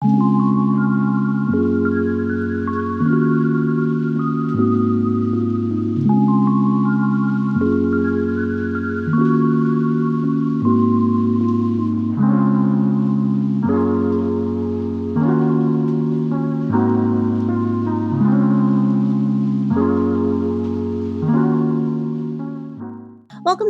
Welcome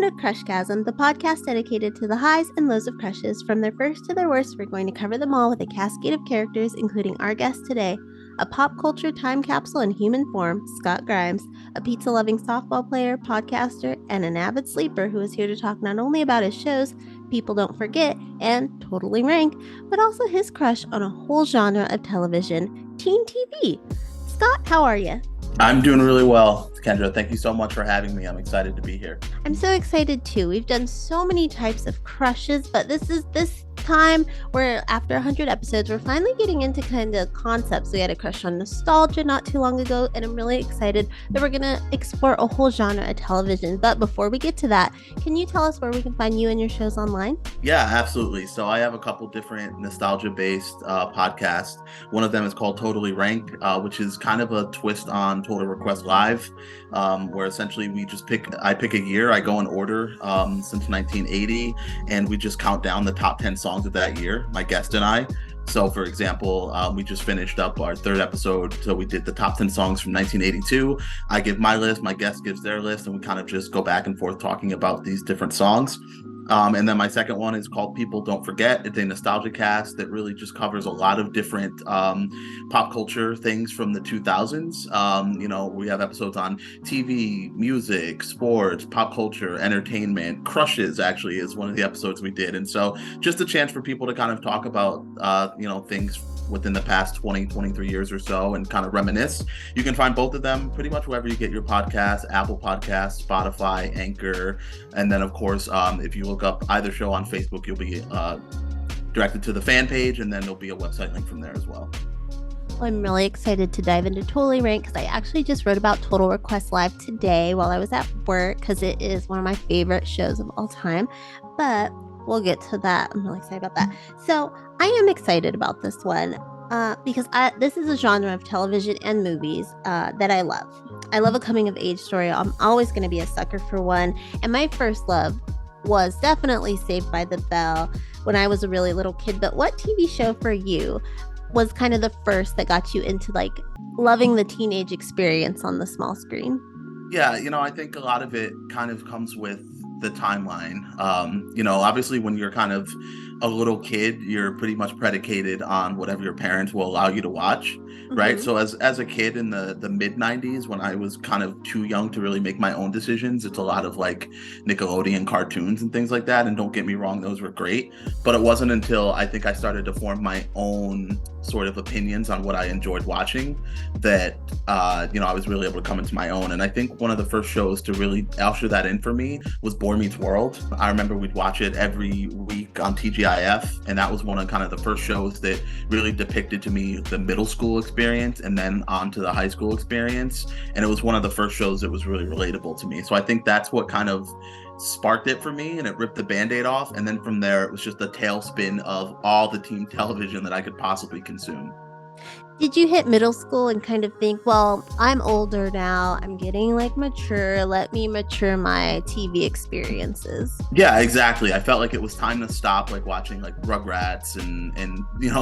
to Crushgasm, the podcast dedicated to the highs and lows of crushes. From their first to their worst, we're going to cover them all with a cascade of characters, including our guest today, a pop culture time capsule in human form, Scott Grimes, a pizza-loving softball player, podcaster, and an avid sleeper who is here to talk not only about his shows, People Don't Forget, and Totally Rank, but also his crush on a whole genre of television, teen TV. Scott, how are you? I'm doing really well, Kendra. Thank you so much for having me. I'm excited to be here. I'm so excited too. We've done so many types of crushes, but this time where after 100 episodes, we're finally getting into kind of concepts. We had a crush on nostalgia not too long ago, and I'm really excited that we're going to explore a whole genre of television. But before we get to that, can you tell us where we can find you and your shows online? Yeah, absolutely. So I have a couple different nostalgia-based podcasts. One of them is called Totally Rank, which is kind of a twist on Total Request Live, where essentially I pick a year, I go in order since 1980, and we just count down the top 10 songs of that year, my guest and I. So, for example, we just finished up our third episode. So we did the top 10 songs from 1982. I give my list, my guest gives their list, and we kind of just go back and forth talking about these different songs. And then my second one is called People Don't Forget. It's a nostalgia cast that really just covers a lot of different pop culture things from the 2000s. We have episodes on TV, music, sports, pop culture, entertainment. Crushes actually is one of the episodes we did. And so just a chance for people to kind of talk about, things within the past 20, 23 years or so and kind of reminisce. You can find both of them pretty much wherever you get your podcasts, Apple Podcasts, Spotify, Anchor. And then, of course, if you look up either show on Facebook, you'll be directed to the fan page, and then there'll be a website link from there as well. I'm really excited to dive into Totally Rank because I actually just wrote about Total Request Live today while I was at work because it is one of my favorite shows of all time. But we'll get to that. I'm really excited about that. So I am excited about this one because this is a genre of television and movies that I love. I love a coming of age story. I'm always going to be a sucker for one. And my first love was definitely Saved by the Bell when I was a really little kid. But what TV show for you was kind of the first that got you into like loving the teenage experience on the small screen? Yeah, I think a lot of it kind of comes with the timeline. Obviously when you're kind of a little kid, you're pretty much predicated on whatever your parents will allow you to watch, right? Mm-hmm. So as a kid in the mid 90s, when I was kind of too young to really make my own decisions, it's a lot of like Nickelodeon cartoons and things like that. And don't get me wrong, those were great. But it wasn't until I think I started to form my own sort of opinions on what I enjoyed watching that I was really able to come into my own. And I think one of the first shows to really usher that in for me was Boy Meets World. I remember we'd watch it every week on TGIF, and that was one of kind of the first shows that really depicted to me the middle school experience and then on to the high school experience. And it was one of the first shows that was really relatable to me. So I think that's what kind of sparked it for me, and it ripped the Band-Aid off. And then from there, it was just a tailspin of all the teen television that I could possibly consume. Did you hit middle school and kind of think, well, I'm older now, I'm getting like mature, let me mature my TV experiences? Yeah, exactly. I felt like it was time to stop like watching like Rugrats and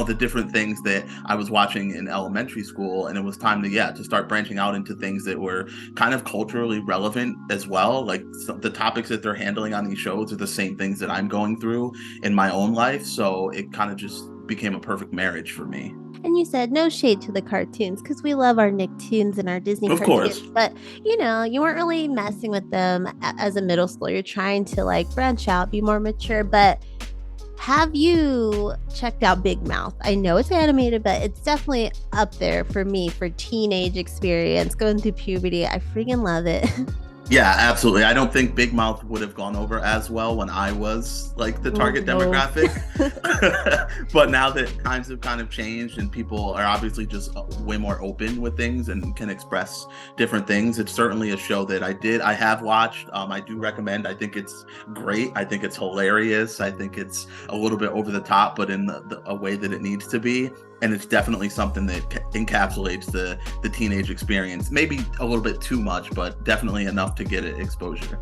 the different things that I was watching in elementary school, and it was time to start branching out into things that were kind of culturally relevant as well. Like the topics that they're handling on these shows are the same things that I'm going through in my own life, so it kind of just became a perfect marriage for me. And you said no shade to the cartoons because we love our Nicktoons and our Disney Of cartoons. course. But, you weren't really messing with them as a middle schooler. You're trying to like branch out, be more mature. But have you checked out Big Mouth? I know it's animated, but it's definitely up there for me for teenage experience, going through puberty. I freaking love it. Yeah, absolutely. I don't think Big Mouth would have gone over as well when I was like the target demographic. But now that times have kind of changed and people are obviously just way more open with things and can express different things, it's certainly a show that I have watched. I do recommend. I think it's great. I think it's hilarious. I think it's a little bit over the top, but in a way that it needs to be. and it's definitely something that encapsulates the teenage experience. Maybe a little bit too much, but definitely enough to get it exposure.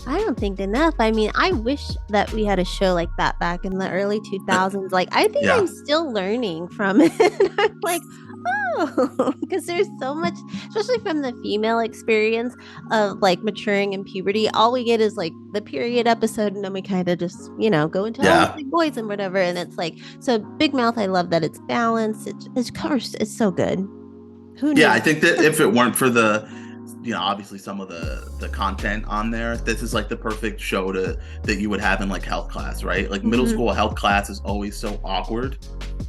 I don't think enough. I mean, I wish that we had a show like that back in the early 2000s. Like, I think I'm Yeah. still learning from it. I'm like, oh, because there's so much, especially from the female experience of like maturing in puberty. All we get is like the period episode, and then we kind of just, go into all the Yeah. big boys and whatever. And it's like, so Big Mouth, I love that it's balanced. It covers, it's so good. Who Yeah, I knew? think that if it weren't for the, obviously some of the content on there, this is like the perfect show that you would have in like health class, right? Like middle Mhm. school health class is always so awkward,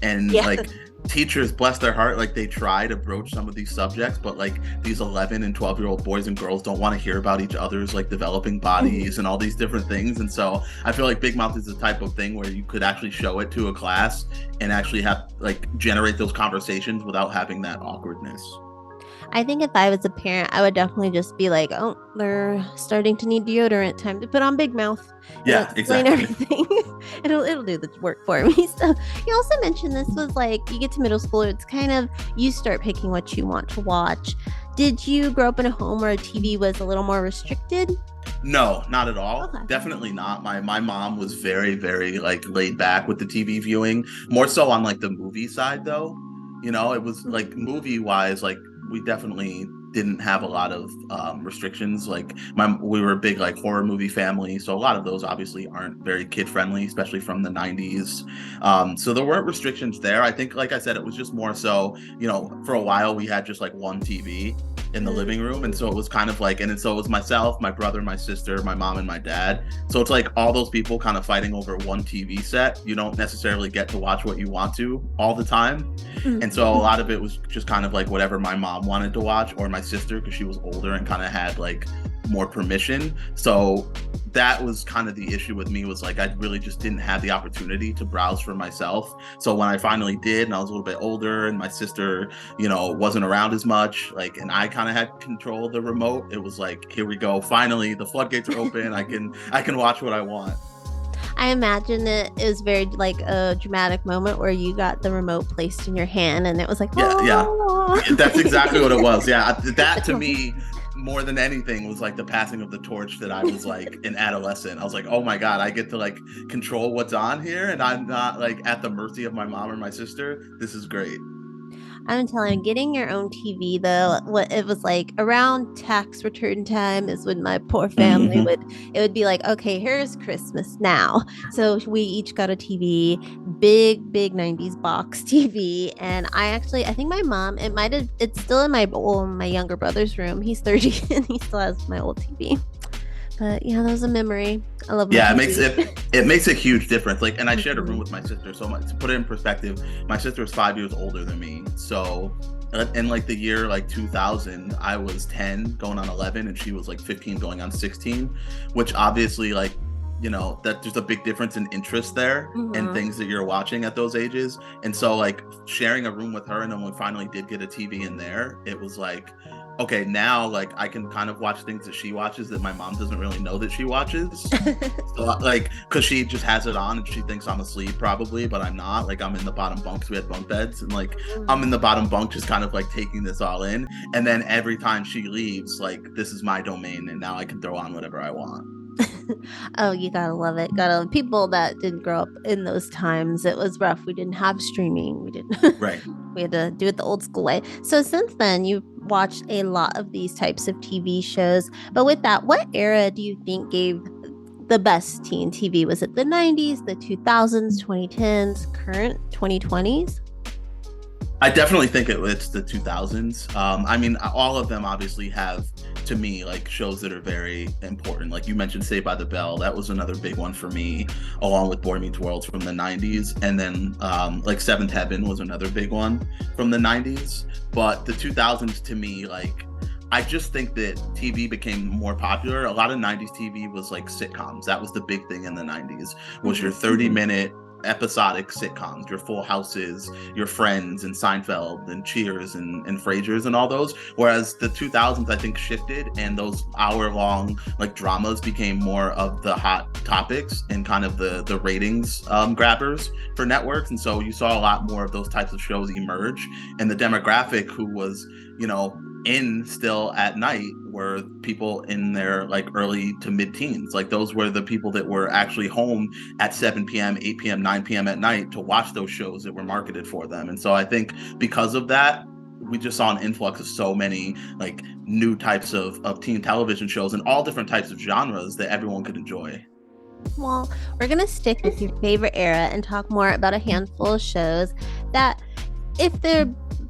and Yeah. like teachers, bless their heart, like they try to broach some of these subjects, but like these 11 and 12-year-old boys and girls don't want to hear about each other's like developing bodies and all these different things. And so I feel like Big Mouth is the type of thing where you could actually show it to a class and actually have like generate those conversations without having that awkwardness. I think if I was a parent, I would definitely just be like, oh, they're starting to need deodorant. Time to put on Big Mouth. Yeah, Explain exactly. everything. it'll do the work for me. So you also mentioned this was like you get to middle school, it's kind of you start picking what you want to watch. Did you grow up in a home where a TV was a little more restricted? No, not at all. Okay. Definitely not. My mom was very, very like laid back with the TV viewing, more so on like the movie side though. It was like movie wise, like we definitely didn't have a lot of restrictions. Like we were a big like horror movie family, so a lot of those obviously aren't very kid friendly, especially from the 90s. So there weren't restrictions there. I think, like I said, it was just more so, for a while we had just like one TV in the living room, and so it was kind of like, so it was myself, my brother, my sister, my mom, and my dad. So it's like all those people kind of fighting over one TV set. You don't necessarily get to watch what you want to all the time, and so a lot of it was just kind of like whatever my mom wanted to watch, or my sister, because she was older and kind of had like more permission. So that was kind of the issue with me, was like I really just didn't have the opportunity to browse for myself. So when I finally did, and I was a little bit older and my sister wasn't around as much, like, and I kind of had control of the remote, it was like, here we go, finally the floodgates are open. I can watch what I want. I imagine it is very like a dramatic moment where you got the remote placed in your hand and it was like, Yeah, oh. that's exactly what it was. Yeah, that to me more than anything was like the passing of the torch, that I was like an adolescent. I was like, oh my God, I get to like control what's on here, and I'm not like at the mercy of my mom or my sister. This is great. I'm telling you, getting your own TV though, what it was like around tax return time is when my poor family Mm-hmm. would be like, okay, here's Christmas now. So we each got a TV, big 90s box TV. And I think my mom, it's still in my younger brother's room. He's 30 and he still has my old TV. But yeah, that was a memory. I love my Yeah, TV. it makes a huge difference. Like, and I shared a room with my sister. So to put it in perspective, my sister is 5 years older than me. So in like the year like 2000, I was 10 going on 11, and she was like 15 going on 16, which obviously like, that there's a big difference in interest there and things that you're watching at those ages. And so like sharing a room with her, and then when we finally did get a TV in there, it was like, okay, now like I can kind of watch things that she watches that my mom doesn't really know that she watches. So like, because she just has it on and she thinks I'm asleep probably, but I'm not. Like, I'm in the bottom bunk, 'cause we had bunk beds, and like I'm in the bottom bunk just kind of like taking this all in. And then every time she leaves, like, this is my domain, and now I can throw on whatever I want. Oh, you gotta love it. Gotta love people that didn't grow up in those times. It was rough. We didn't have streaming. We didn't. Right. We had to do it the old school way. So since then, you've watched a lot of these types of TV shows. But with that, what era do you think gave the best teen TV? Was it the 90s, the 2000s, 2010s, current 2020s? I definitely think it's the 2000s. I mean, all of them obviously have, to me, like shows that are very important. Like you mentioned, Saved by the Bell. That was another big one for me, along with Boy Meets World from the 90s. And then like Seventh Heaven was another big one from the 90s. But the 2000s, to me, like, I just think that TV became more popular. A lot of 90s TV was like sitcoms. That was the big thing in the 90s, was your 30-minute episodic sitcoms, your Full Houses, your Friends and Seinfeld and Cheers and Frasier's and all those. Whereas the 2000s, I think, shifted and those hour-long like dramas became more of the hot topics and kind of the ratings grabbers for networks. And so you saw a lot more of those types of shows emerge. And the demographic who was, in still at night were people in their like early to mid-teens. Like those were the people that were actually home at 7 p.m., 8 p.m., 9 p.m. at night to watch those shows that were marketed for them. And so I think because of that, we just saw an influx of so many like new types of teen television shows and all different types of genres that everyone could enjoy. Well, we're going to stick with your favorite era and talk more about a handful of shows that, if their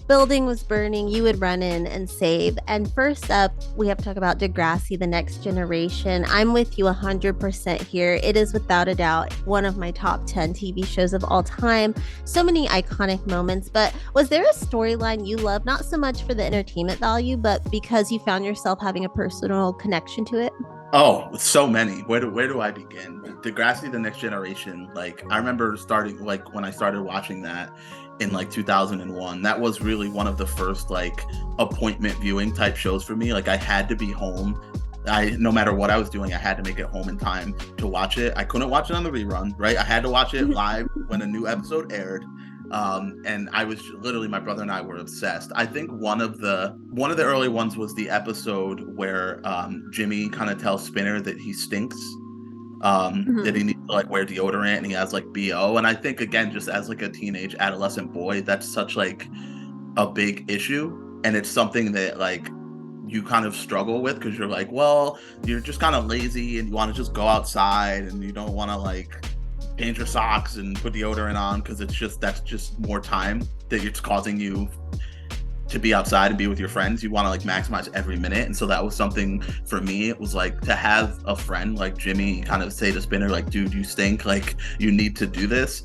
building was burning, you would run in and save. And first up, we have to talk about Degrassi, The Next Generation. I'm with you 100% here. It is without a doubt one of my top 10 TV shows of all time. So many iconic moments. But was there a storyline you loved, not so much for the entertainment value, but because you found yourself having a personal connection to it? Oh, so many. Where do I begin? Degrassi, The Next Generation. Like I remember starting like when I started watching that in like 2001. That was really one of the first like appointment viewing type shows for me. Like I had to be home. No matter what I was doing, I had to make it home in time to watch it. I couldn't watch it on the rerun, right? I had to watch it live when a new episode aired. And I was literally, my brother and I were obsessed. I think one of the early ones was the episode where Jimmy kind of tells Spinner that he stinks, that he needs to like wear deodorant and he has like BO. And I think again, just as like a teenage adolescent boy, that's such like a big issue. And it's something that like you kind of struggle with because you're like, well, you're just kind of lazy and you want to just go outside and you don't want to like change your socks and put deodorant on because that's just more time that it's causing you to be outside and be with your friends. You want to like maximize every minute. And so that was something for me. It was like to have a friend like Jimmy kind of say to Spinner, like, dude, you stink, like you need to do this.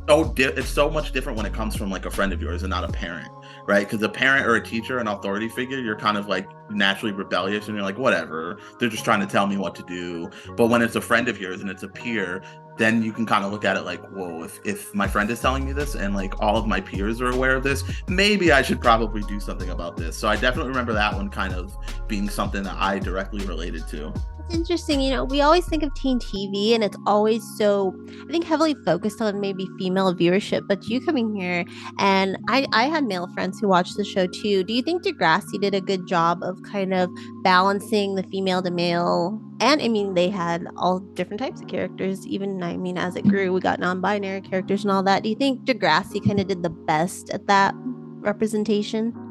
It's so much different when it comes from like a friend of yours and not a parent, right? Because a parent or a teacher, an authority figure, you're kind of like naturally rebellious and you're like, whatever, they're just trying to tell me what to do. But when it's a friend of yours and it's a peer, then you can kind of look at it like, whoa, if my friend is telling me this and like all of my peers are aware of this, maybe I should probably do something about this. So I definitely remember that one kind of being something that I directly related to. It's interesting. We always think of teen TV and it's always so, I think, heavily focused on maybe female viewership. But you coming here, and I had male friends who watched the show too. Do you think Degrassi did a good job of kind of balancing the female to male? And I mean, they had all different types of characters. Even, I mean, as it grew, we got non-binary characters and all that. Do you think Degrassi kind of did the best at that representation?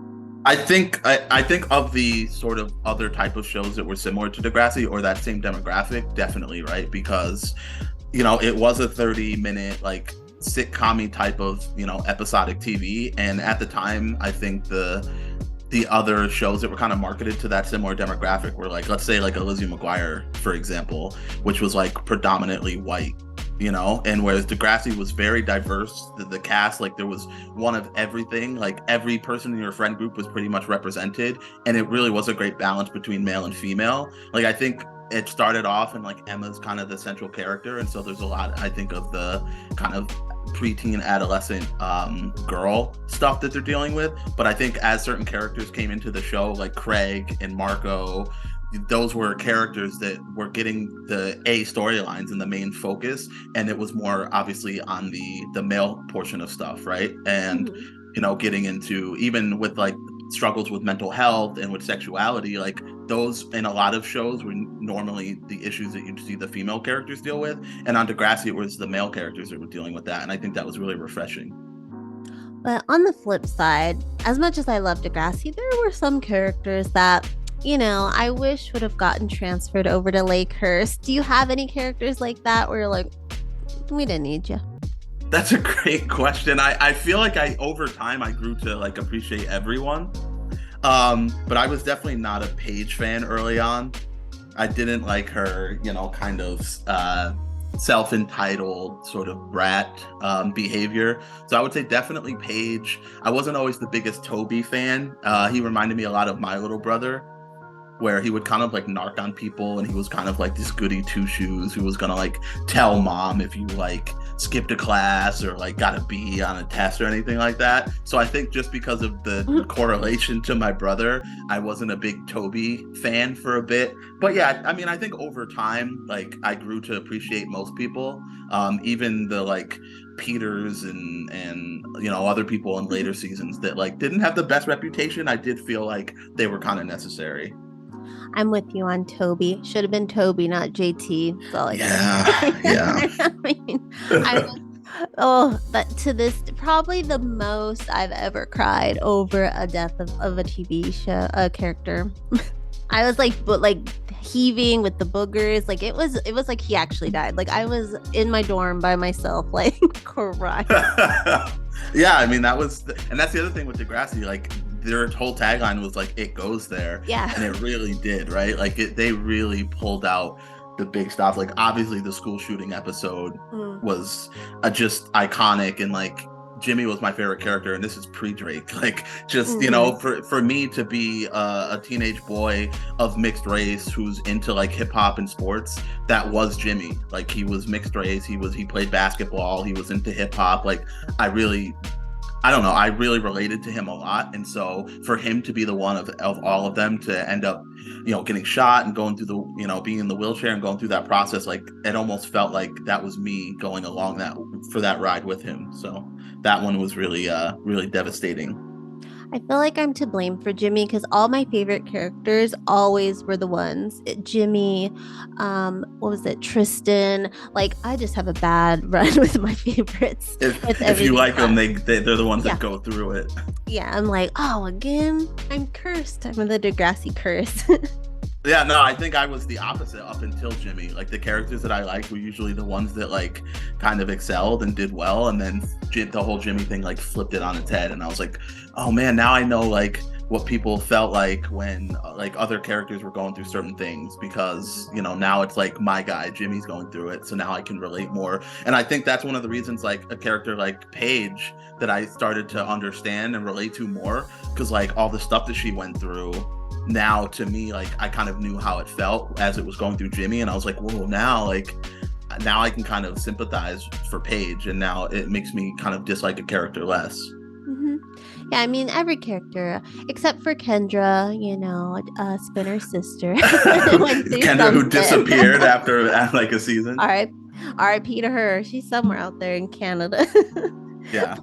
I think of the sort of other type of shows that were similar to Degrassi or that same demographic, definitely, right? Because, it was a 30-minute like sitcom type of, episodic TV. And at the time, I think the other shows that were kind of marketed to that similar demographic were like, let's say like a Lizzie McGuire, for example, which was like predominantly white. And whereas Degrassi was very diverse, the cast, like there was one of everything, like every person in your friend group was pretty much represented, and it really was a great balance between male and female. Like I think it started off and like Emma's kind of the central character, and so there's a lot, I think, of the kind of preteen adolescent girl stuff that they're dealing with. But I think as certain characters came into the show, like Craig and Marco, those were characters that were getting the storylines and the main focus, and it was more obviously on the male portion of stuff, right? And getting into even with like struggles with mental health and with sexuality, like those in a lot of shows were normally the issues that you'd see the female characters deal with, and on Degrassi it was the male characters that were dealing with that, and I think that was really refreshing. But on the flip side, as much as I love Degrassi, there were some characters that I wish would have gotten transferred over to Lakehurst. Do you have any characters like that where you're like, we didn't need you? That's a great question. I feel like over time I grew to like appreciate everyone. But I was definitely not a Paige fan early on. I didn't like her, kind of self-entitled sort of brat behavior. So I would say definitely Paige. I wasn't always the biggest Toby fan. He reminded me a lot of my little brother. where he would kind of like narc on people, and he was kind of like this goody two shoes who was gonna like tell mom if you like skipped a class or like got a B on a test or anything like that. So I think just because of the correlation to my brother, I wasn't a big Toby fan for a bit. But yeah, I mean, I think over time, like I grew to appreciate most people, even the like Peters and other people in later seasons that like didn't have the best reputation. I did feel like they were kind of necessary. I'm with you on Toby. Should have been Toby, not JT. That's all I gotta Yeah, say. yeah. I mean, I was, oh, but to this, probably the most I've ever cried over a death of a TV show, a character. I was like, but like heaving with the boogers. Like it was like he actually died. Like I was in my dorm by myself, like crying. Yeah, I mean and that's the other thing with Degrassi. Like their whole tagline was like "It goes there," Yeah. and it really did, right? Like they really pulled out the big stuff. Like obviously the school shooting episode was just iconic, and like Jimmy was my favorite character, and this is pre-Drake. Like just for me to be a teenage boy of mixed race who's into like hip hop and sports, that was Jimmy. Like he was mixed race. He played basketball. He was into hip hop. Like I don't know. I really related to him a lot, and so for him to be the one of all of them to end up, getting shot and going through being in the wheelchair and going through that process, like it almost felt like that was me going along that ride with him. So that one was really, really devastating. I feel like I'm to blame for Jimmy because all my favorite characters always were the ones. Jimmy, what was it? Tristan. Like I just have a bad run with my favorites. If you like them, they're the ones that go through it. Yeah, I'm like, oh, again, I'm cursed. I'm in the Degrassi curse. Yeah, no, I think I was the opposite up until Jimmy. Like the characters that I liked were usually the ones that like kind of excelled and did well, and then the whole Jimmy thing like flipped it on its head, and I was like, oh man, now I know like what people felt like when like other characters were going through certain things, because now it's like my guy Jimmy's going through it, so now I can relate more. And I think that's one of the reasons like a character like Paige that I started to understand and relate to more, because like all the stuff that she went through, now to me, like I kind of knew how it felt as it was going through Jimmy, and I was like, whoa, now I can kind of sympathize for Paige, and now it makes me kind of dislike a character less. Mm-hmm. Yeah, I mean every character except for Kendra, Spinner's sister. Kendra, who disappeared after like a season. All right, R.I.P. to her. She's somewhere out there in Canada. Yeah.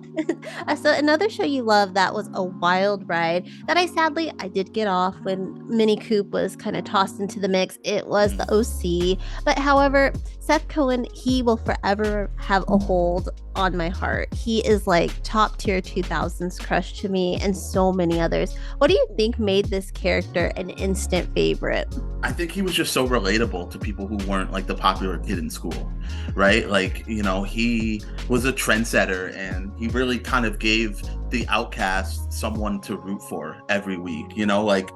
So another show you love that was a wild ride that I did get off when Minnie Coop was kind of tossed into the mix. It was the OC. But however, Seth Cohen, he will forever have a hold on my heart. He is like top tier 2000s crush to me, and so many others. What do you think made this character an instant favorite? I think he was just so relatable to people who weren't like the popular kid in school, right? Like, he was a trendsetter, and he really kind of gave the outcast someone to root for every week. Like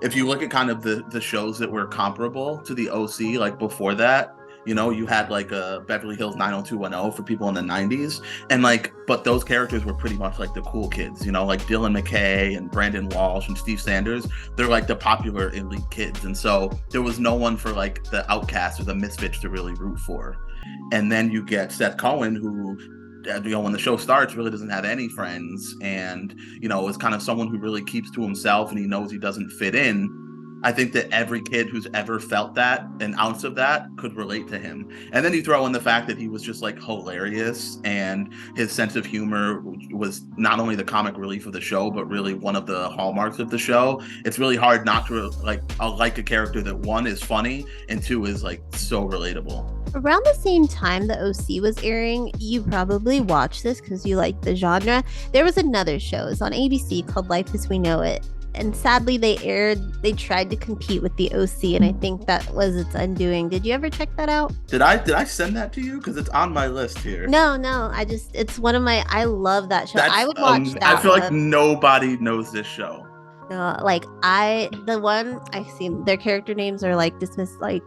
if you look at kind of the shows that were comparable to the OC, like before that, you had like a Beverly Hills 90210 for people in the 90s, and like, but those characters were pretty much like the cool kids, like Dylan McKay and Brandon Walsh and Steve Sanders. They're like the popular elite kids, and so there was no one for like the outcasts or the misfits to really root for. And then you get Seth Cohen, who when the show starts really doesn't have any friends, and is kind of someone who really keeps to himself, and he knows he doesn't fit in. I think that every kid who's ever felt that, an ounce of that, could relate to him. And then you throw in the fact that he was just like hilarious, and his sense of humor was not only the comic relief of the show, but really one of the hallmarks of the show. It's really hard not to like a character that, one, is funny, and two, is like so relatable. Around the same time the OC was airing, you probably watched this because you like the genre. There was another show. It was on ABC called Life as We Know It. And sadly, they tried to compete with the OC, and I think that was its undoing. Did you ever check that out? Did I send that to you? Because it's on my list here. No, it's one of my, I love that show. I would watch that. I feel like nobody knows this show. No, like the one I see, their character names are like dismissed, like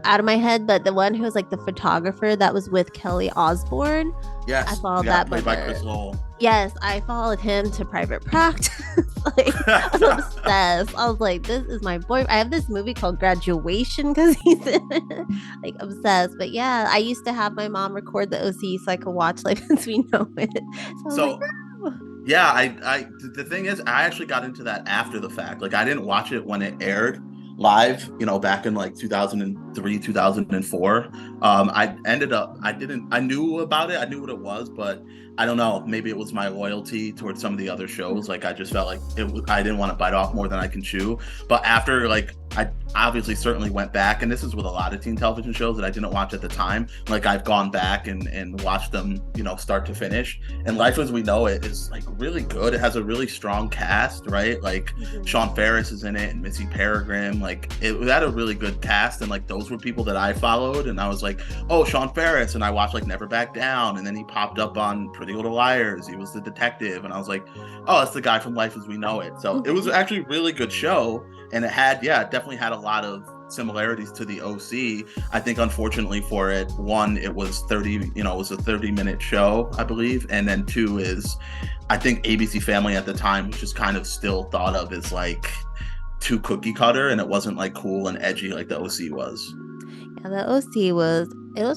out of my head, but the one who was like the photographer that was with Kelly Osbourne, I Yes, followed yeah, that played by brother. Chris Lowell. Yes, I followed him to private practice. Like, I'm obsessed. I was like, this is my boy. I have this movie called Graduation because he's in it. Like, obsessed. But yeah, I used to have my mom record the OC so I could watch Life as We Know It. So I was like, So oh. yeah, the thing is, I actually got into that after the fact. Like, I didn't watch it when it aired live, back in like 2003, 2004. I ended up, I knew about it, I knew what it was, but I don't know, maybe it was my loyalty towards some of the other shows. Like, I just felt like I didn't want to bite off more than I can chew. But after, like, I obviously certainly went back, and this is with a lot of teen television shows that I didn't watch at the time. Like, I've gone back and watched them, start to finish. And Life as We Know It is like really good. It has a really strong cast, right? Like, Sean Ferris is in it and Missy Peregrine. Like, it had a really good cast, and like those were people that I followed, and I was like, oh, Sean Ferris, and I watched like Never Back Down, and then he popped up on Pretty Little Liars. He was the detective, and I was like, oh, that's the guy from Life as We Know It. So it was actually a really good show, and it definitely had a lot of similarities to the OC. I think unfortunately for it, one, it was 30, it was a 30-minute show, I believe. And then two is, I think ABC Family at the time was just kind of still thought of as like too cookie cutter, and it wasn't like cool and edgy like the OC was. Yeah, the OC was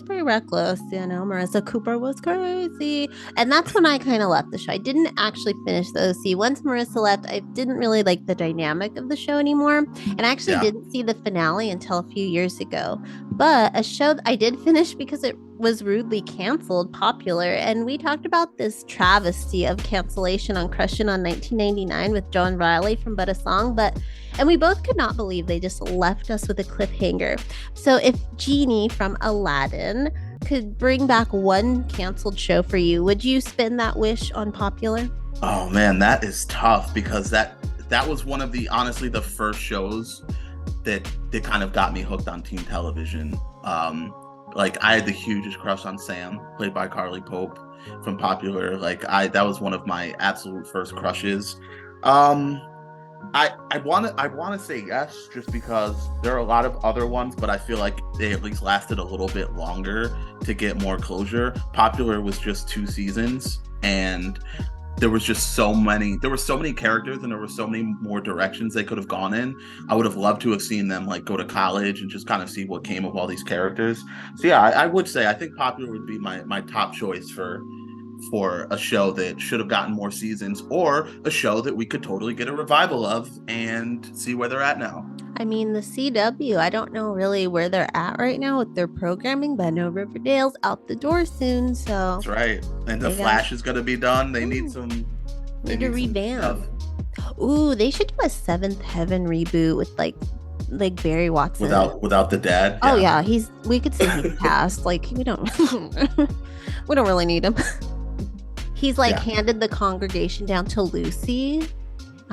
pretty reckless, Marissa Cooper was crazy. And that's when I kind of left the show. I didn't actually finish the OC. Once Marissa left, I didn't really like the dynamic of the show anymore. And I actually Yeah. didn't see the finale until a few years ago. But a show that I did finish because it was rudely canceled, Popular. And we talked about this travesty of cancellation on Crushin' on 1999 with John Riley from But a Song. And we both could not believe they just left us with a cliffhanger. So if Genie from Aladdin could bring back one canceled show for you, would you spin that wish on Popular? Oh man, that is tough, because that was one of the, honestly, the first shows that kind of got me hooked on teen television. Like, I had the hugest crush on Sam, played by Carly Pope from Popular. Like, that was one of my absolute first crushes. I want to say yes, just because there are a lot of other ones, but I feel like they at least lasted a little bit longer to get more closure. Popular was just 2 seasons, and there were so many characters, and there were so many more directions they could have gone in. I would have loved to have seen them like go to college and just kind of see what came of all these characters. So yeah, I would say I think Popular would be my top choice for a show that should have gotten more seasons, or a show that we could totally get a revival of and see where they're at now. I mean, the CW, I don't know really where they're at right now with their programming, but I know Riverdale's out the door soon, so That's right. And The they Flash is going to be done. They need need to revamp. Ooh, they should do a Seventh Heaven reboot with like Barry Watson without the dad. Oh yeah, we could say he's passed. Like, we don't we don't really need him. He's like handed the congregation down to Lucy.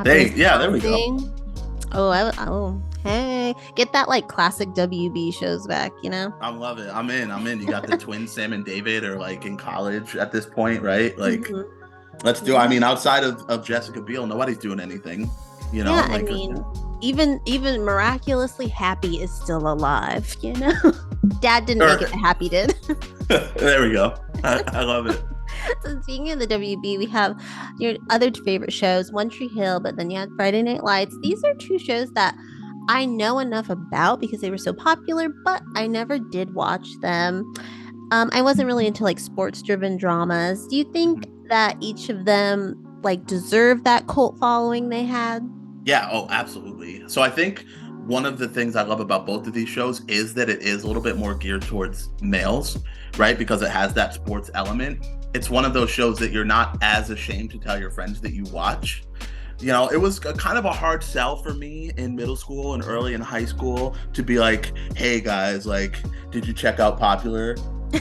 There we go. Hey, get that like classic WB shows back, I love it. I'm in. You got the twins, Sam and David, are like in college at this point, right? Like, let's do. I mean, outside of Jessica Biel, nobody's doing anything. Yeah, like, I mean, even miraculously Happy is still alive. Dad didn't make it. Happy did. There we go. I love it. So speaking of the WB, we have your other favorite shows, One Tree Hill, but then you had Friday Night Lights. These are 2 shows that I know enough about because they were so popular, but I never did watch them. I wasn't really into like sports-driven dramas. Do you think that each of them like deserve that cult following they had? Yeah, oh, absolutely. So I think one of the things I love about both of these shows is that it is a little bit more geared towards males, right? Because it has that sports element. It's one of those shows that you're not as ashamed to tell your friends that you watch. It was kind of a hard sell for me in middle school and early in high school to be like, hey guys, like, did you check out Popular?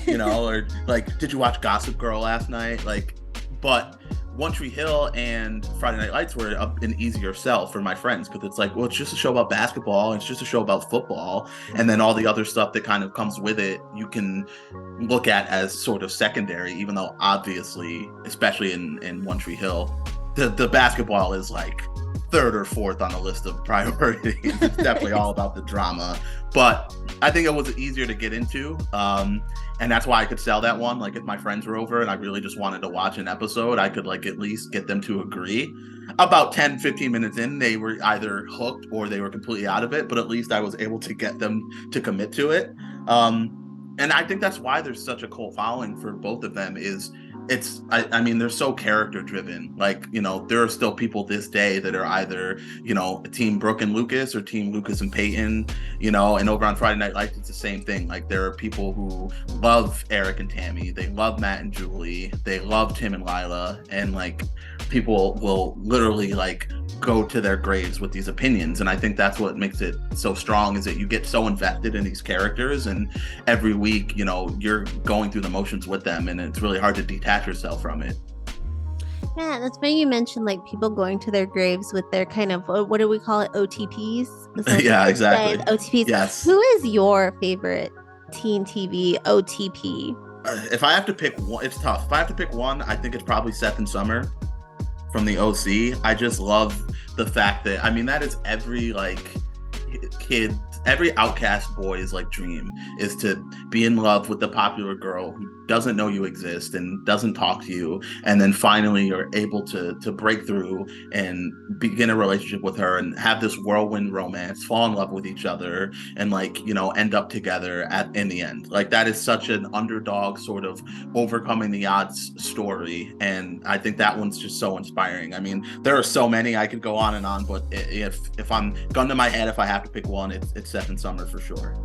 Or like, did you watch Gossip Girl last night? Like, but One Tree Hill and Friday Night Lights were an easier sell for my friends, because it's like, well, it's just a show about basketball, it's just a show about football, and then all the other stuff that kind of comes with it you can look at as sort of secondary, even though obviously, especially in One Tree Hill, the basketball is like third or fourth on the list of priorities. It's definitely all about the drama, but I think it was easier to get into. And that's why I could sell that one. Like if my friends were over and I really just wanted to watch an episode, I could like at least get them to agree. About 10, 15 minutes in, they were either hooked or they were completely out of it, but at least I was able to get them to commit to it. And I think that's why there's such a cult following for both of them is I mean they're so character driven. Like, you know, there are still people this day that are either, you know, team Brooke and Lucas or team Lucas and Peyton, you know, and over on Friday Night Lights it's the same thing. Like there are people who love Eric and Tammy, they love Matt and Julie, they love Tim and Lila, and like people will literally like go to their graves with these opinions. And I think that's what makes it so strong is that you get so invested in these characters, and every week, you know, you're going through the motions with them, and it's really hard to detach yourself from it. Yeah, that's funny you mentioned like people going to their graves with their kind of what do we call it? OTPs? Is that Yeah, what they exactly. say? OTPs. Yes. Who is your favorite teen TV OTP? If I have to pick one, it's tough. If I have to pick one, I think it's probably Seth and Summer from the OC. I just love the fact that, I mean, that is every like kid, every outcast boy's like dream is to be in love with the popular girl who doesn't know you exist and doesn't talk to you, and then finally you're able to break through and begin a relationship with her and have this whirlwind romance, fall in love with each other, and like, you know, end up together in the end. Like that is such an underdog sort of overcoming the odds story, and I think that one's just so inspiring. I mean, there are so many I could go on and on, but if I'm gun to my head, if I have to pick one, it's Seth and Summer for sure.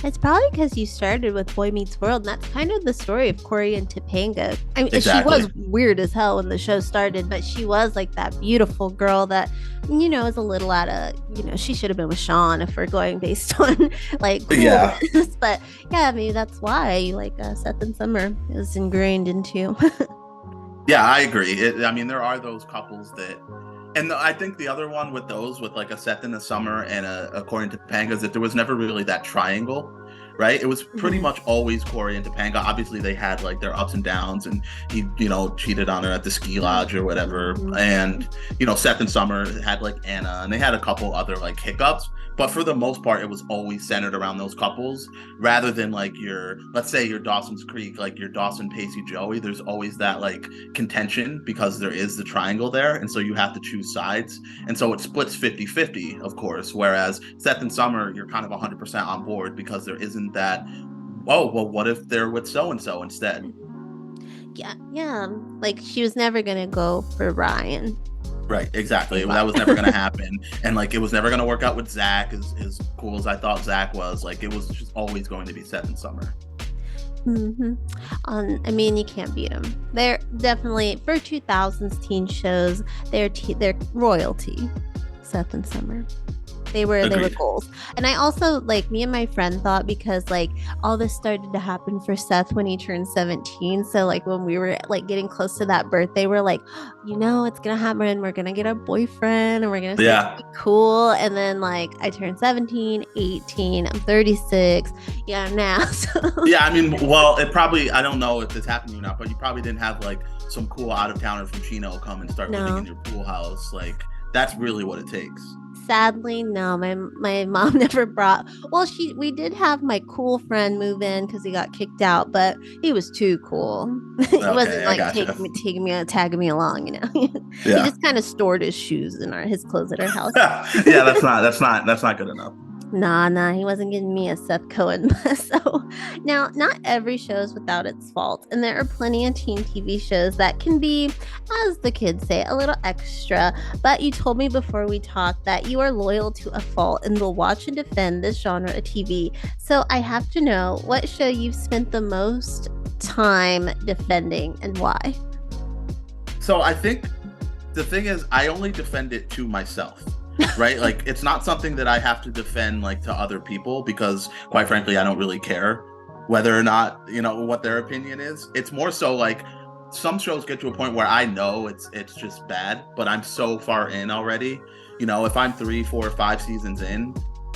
It's probably because you started with Boy Meets World, and that's kind of the story of Corey and Topanga. I mean, Exactly. she was weird as hell when the show started, but she was like that beautiful girl that, you know, is a little out of, you know, she should have been with Sean if we're going based on like coolness. Yeah. But yeah, I mean, that's why like Seth and Summer is ingrained into. Yeah, I agree. I mean, there are those couples that, and I think the other one with those, with like a Seth in the Summer and according to Topanga, is that there was never really that triangle, right? It was pretty much always Corey and Topanga. Obviously, they had like their ups and downs, and he, you know, cheated on her at the ski lodge or whatever. And, you know, Seth and Summer had like Anna, and they had a couple other like hiccups. But for the most part, it was always centered around those couples rather than like let's say your Dawson's Creek, like your Dawson, Pacey, Joey. There's always that like contention because there is the triangle there. And so you have to choose sides. And so it splits 50-50, of course. Whereas Seth and Summer, you're kind of 100% on board because there isn't that, oh, well, what if they're with so-and-so instead? Yeah. Like she was never going to go for Ryan. Right, exactly. That was never going to happen. And like, it was never going to work out with Zach, as cool as I thought Zach was. Like, it was just always going to be Seth and Summer. I mean, you can't beat them. They're definitely, for 2000s teen shows, they're royalty. Seth and Summer. They were goals. And I also, like, me and my friend thought, because like all this started to happen for Seth when he turned 17. So like when we were like getting close to that birthday, we're like, you know, it's gonna happen. We're gonna get a boyfriend and we're gonna be cool. And then like I turned 17, 18, I'm 36. Yeah, now. So. Yeah, I mean, well, it probably, I don't know if this happened to you or not, but you probably didn't have like some cool out of towner from Chino come and start living in your pool house. Like that's really what it takes. Sadly, no. My mom never brought. Well, we did have my cool friend move in because he got kicked out, but he was too cool. He wasn't like taking me, tagging me along. You know, he just kind of stored his shoes and his clothes at our house. Yeah, that's not good enough. Nah, he wasn't giving me a Seth Cohen. So now, not every show is without its fault, and there are plenty of teen TV shows that can be, as the kids say, a little extra. But you told me before we talked that you are loyal to a fault and will watch and defend this genre of TV. So I have to know what show you've spent the most time defending and why. So I think the thing is, I only defend it to myself. Right? Like, it's not something that I have to defend like to other people, because quite frankly, I don't really care whether or not, you know, what their opinion is. It's more so like some shows get to a point where I know it's just bad, but I'm so far in already. You know, if I'm 3, 4, 5 seasons in,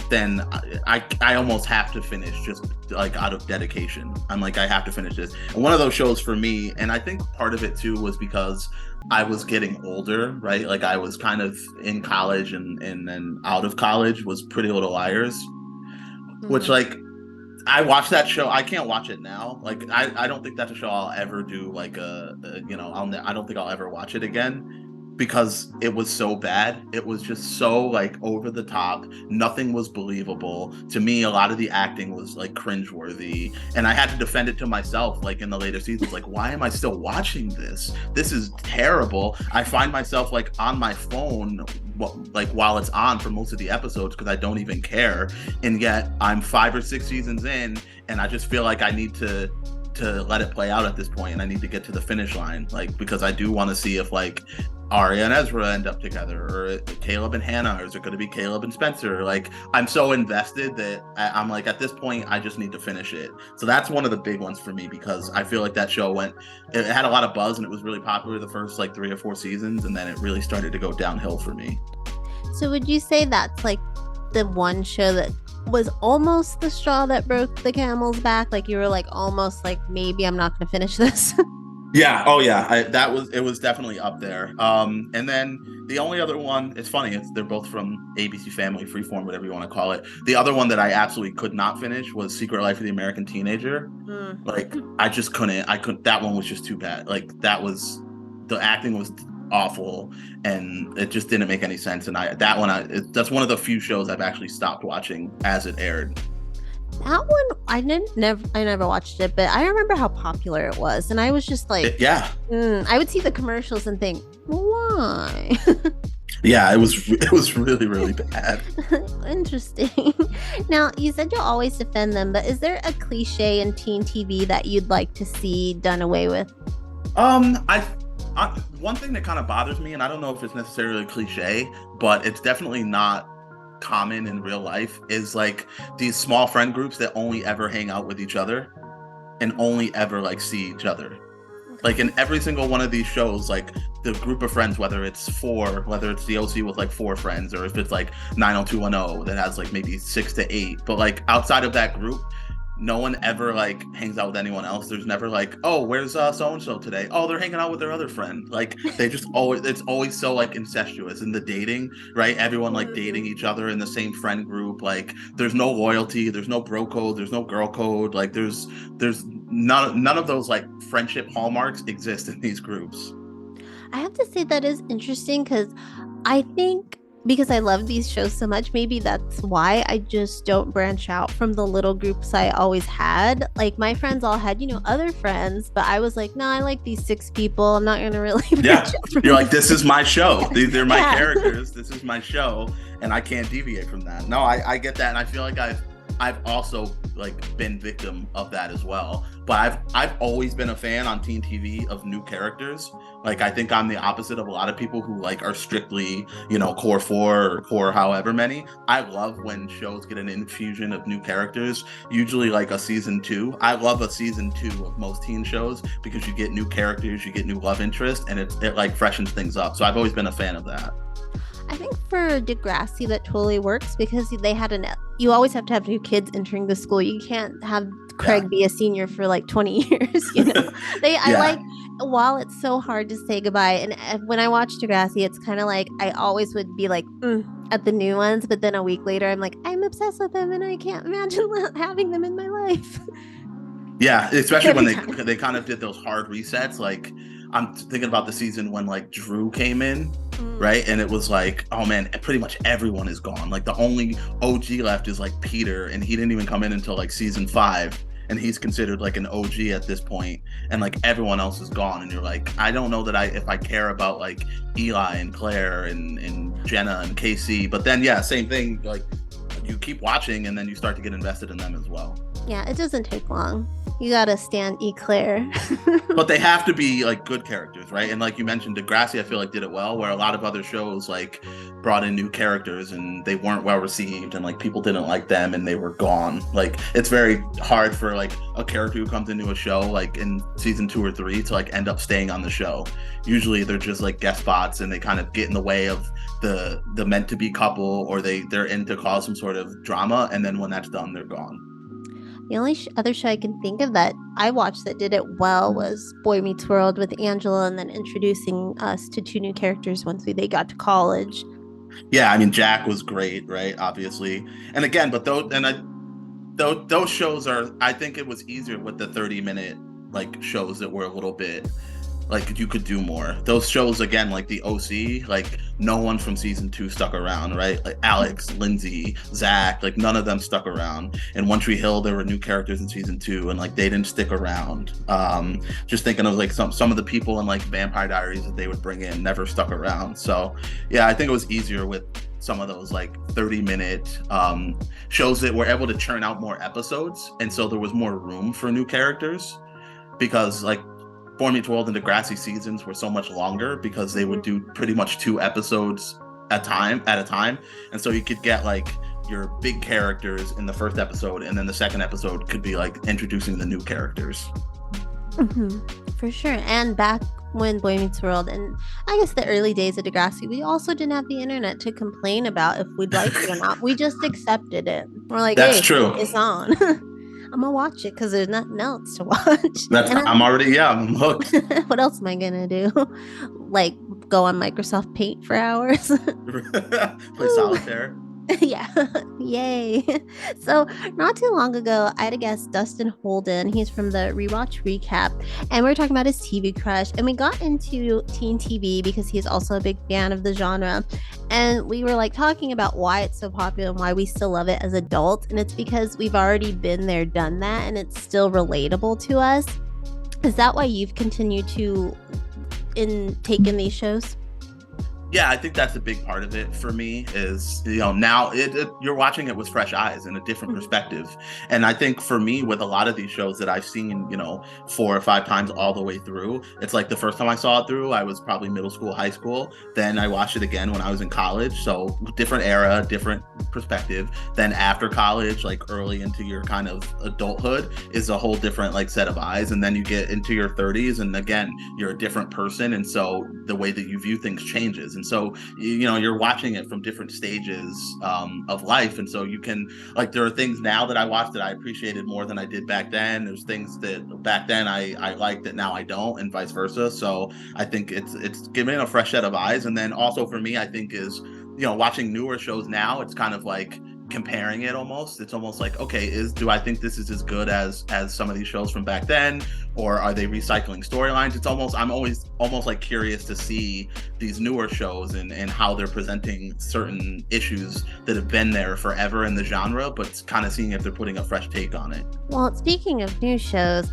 then I almost have to finish just like out of dedication. I'm like, I have to finish this. And one of those shows for me, and I think part of it too was because I was getting older, right? Like I was kind of in college and then out of college was Pretty Little Liars, which Mhm. like I watched that show. I can't watch it now. Like I don't think that's a show I'll ever do. Like I don't think I'll ever watch it again because it was so bad. It was just so like over the top. Nothing was believable to me. A lot of the acting was like cringeworthy, and I had to defend it to myself. Like in the later seasons, like why am I still watching this? This is terrible. I find myself like on my phone like while it's on for most of the episodes because I don't even care, and yet I'm 5 or 6 seasons in and I just feel like I need to let it play out at this point and I need to get to the finish line, like because I do want to see if like Arya and Ezra end up together or Caleb and Hannah, or is it going to be Caleb and Spencer? Like I'm so invested that I'm like at this point I just need to finish it. So that's one of the big ones for me because I feel like that show it had a lot of buzz and it was really popular the first like 3 or 4 seasons, and then it really started to go downhill for me. So would you say that's like the one show that was almost the straw that broke the camel's back? Like you were like almost like maybe I'm not going to finish this. Yeah. Oh, yeah. It was definitely up there. And then the only other one, it's funny, they're both from ABC Family, Freeform, whatever you want to call it. The other one that I absolutely could not finish was Secret Life of the American Teenager. Like Mm. I just couldn't. I couldn't. That one was just too bad. Like the acting was awful, and it just didn't make any sense. And that's one of the few shows I've actually stopped watching as it aired. That one I never watched it, but I remember how popular it was, and I was just like, Yeah. I would see the commercials and think, why? Yeah, it was really really bad. Interesting. Now, you said you'll always defend them, but is there a cliche in teen TV that you'd like to see done away with? I one thing that kind of bothers me, and I don't know if it's necessarily cliche, but it's definitely not common in real life, is like these small friend groups that only ever hang out with each other and only ever like see each other. Like in every single one of these shows, like the group of friends, whether it's the OC with like 4 friends, or if it's like 90210 that has like maybe 6 to 8, but like outside of that group, no one ever like hangs out with anyone else. There's never like, oh, where's so and so today? Oh, they're hanging out with their other friend. Like they just always, it's always so like incestuous in the dating, right? Everyone like dating each other in the same friend group. Like there's no loyalty, there's no bro code, there's no girl code. Like there's none of those like friendship hallmarks exist in these groups. I have to say that is interesting because I think because I love these shows so much, maybe that's why I just don't branch out from the little groups I always had. Like my friends all had, other friends, but I was like, no, I like these 6 people. I'm not gonna really Yeah, branch out from you're like, these. this is my show. They're my Yeah. characters. This is my show, and I can't deviate from that. No, I get that, and I feel like I've also like been victim of that as well. But I've always been a fan on teen TV of new characters. Like I think I'm the opposite of a lot of people who like are strictly, core 4 or core however many. I love when shows get an infusion of new characters, usually like a season 2. I love a season 2 of most teen shows because you get new characters, you get new love interest, and it like freshens things up. So I've always been a fan of that. I think for Degrassi that totally works because they had you always have to have new kids entering the school. You can't have Craig Yeah. be a senior for like 20 years, I Yeah. like, while it's so hard to say goodbye, and when I watch Degrassi, it's kind of like I always would be like at the new ones, but then a week later I'm like, I'm obsessed with them and I can't imagine having them in my life. Yeah, especially when Every time. they kind of did those hard resets. Like I'm thinking about the season when like Drew came in, right? And it was like, oh man, pretty much everyone is gone. Like the only OG left is like Peter, and he didn't even come in until like season 5, and he's considered like an OG at this point, and like everyone else is gone, and you're like, I don't know that if I care about like Eli and Claire and Jenna and Casey. But then yeah, same thing, like you keep watching and then you start to get invested in them as well. Yeah, it doesn't take long. You gotta stand Eclair. But they have to be like good characters, right? And like you mentioned, Degrassi, I feel like did it well, where a lot of other shows like brought in new characters and they weren't well received, and like people didn't like them and they were gone. Like it's very hard for like a character who comes into a show like in season 2 or 3 to like end up staying on the show. Usually they're just like guest spots and they kind of get in the way of the meant to be couple, or they're in to cause some sort of drama, and then when that's done, they're gone. The only other show I can think of that I watched that did it well was Boy Meets World with Angela, and then introducing us to two new characters once they got to college. Yeah, I mean Jack was great, right? Obviously, and again, but those shows are, I think it was easier with the 30-minute like shows that were a little bit like you could do more. Those shows again, like the OC, like no one from season 2 stuck around, right? Like Alex, Lindsay, Zach, like none of them stuck around. In One Tree Hill, there were new characters in season 2, and like they didn't stick around. Just thinking of like some of the people in like Vampire Diaries that they would bring in never stuck around. So yeah, I think it was easier with some of those like 30-minute shows that were able to churn out more episodes, and so there was more room for new characters, because like Boy Meets World and Degrassi seasons were so much longer because they would do pretty much 2 episodes at a time, and so you could get like your big characters in the first episode, and then the second episode could be like introducing the new characters. For sure. And back when Boy Meets World, and I guess the early days of Degrassi, we also didn't have the internet to complain about if we'd like it or not. We just accepted it. We're like, That's hey, true. it's on. I'm gonna watch it because there's nothing else to watch. I'm hooked. What else am I gonna do? Like go on Microsoft Paint for hours? Play solitaire. Yeah. Yay. So not too long ago, I had a guest, Dustin Holden. He's from the Rewatch Recap, and we were talking about his TV crush, and we got into teen TV because he's also a big fan of the genre. And we were like talking about why it's so popular and why we still love it as adults. And it's because we've already been there, done that, and it's still relatable to us. Is that why you've continued to take in these shows? Yeah, I think that's a big part of it for me is, now you're watching it with fresh eyes and a different perspective. And I think for me, with a lot of these shows that I've seen, 4 or 5 times all the way through, it's like the first time I saw it through, I was probably middle school, high school. Then I watched it again when I was in college. So different era, different perspective. Then after college, like early into your kind of adulthood, is a whole different like set of eyes. And then you get into your 30s, and again, you're a different person. And so the way that you view things changes. And so, you're watching it from different stages of life. And so you can, like, there are things now that I watch that I appreciated more than I did back then. There's things that back then I liked that now I don't, and vice versa. So I think it's giving a fresh set of eyes. And then also for me, I think is, watching newer shows now, it's kind of like comparing it almost. It's almost like, okay, do I think this is as good as some of these shows from back then, or are they recycling storylines? I'm always almost like curious to see these newer shows and how they're presenting certain issues that have been there forever in the genre, but kind of seeing if they're putting a fresh take on it. Well, speaking of new shows,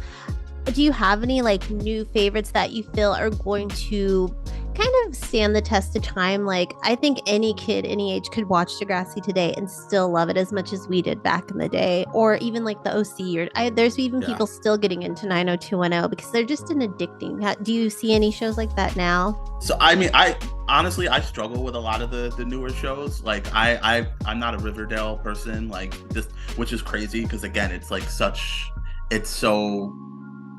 do you have any like new favorites that you feel are going to kind of stand the test of time? Like, I think any kid, any age could watch Degrassi today and still love it as much as we did back in the day, or even like the OC, or there's even people still getting into 90210 because they're just an addicting. Do you see any shows like that now? So I mean, I honestly struggle with a lot of the newer shows. Like I'm not a Riverdale person, like this, which is crazy because again, it's like it's so,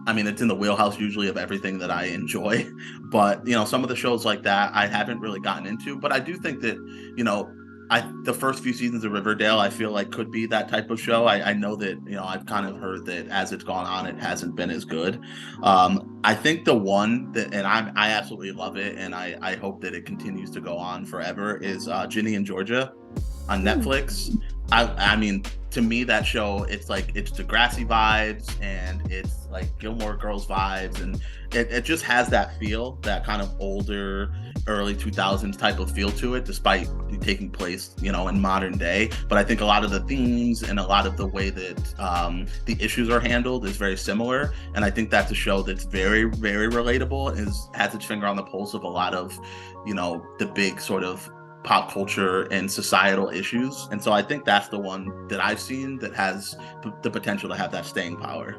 I mean, it's in the wheelhouse usually of everything that I enjoy, but some of the shows like that I haven't really gotten into. But I do think that the first few seasons of Riverdale I feel like could be that type of show. I know that I've kind of heard that as it's gone on, it hasn't been as good. I think the one that, and I absolutely love it, and I hope that it continues to go on forever, is Ginny and Georgia on Netflix. I mean, to me, that show, it's like, it's Degrassi vibes, and it's like Gilmore Girls vibes, and it just has that feel, that kind of older, early 2000s type of feel to it, despite taking place, in modern day. But I think a lot of the themes and a lot of the way that the issues are handled is very similar. And I think that's a show that's very, very relatable, has its finger on the pulse of a lot of, the big sort of pop culture and societal issues. And so I think that's the one that I've seen that has the potential to have that staying power.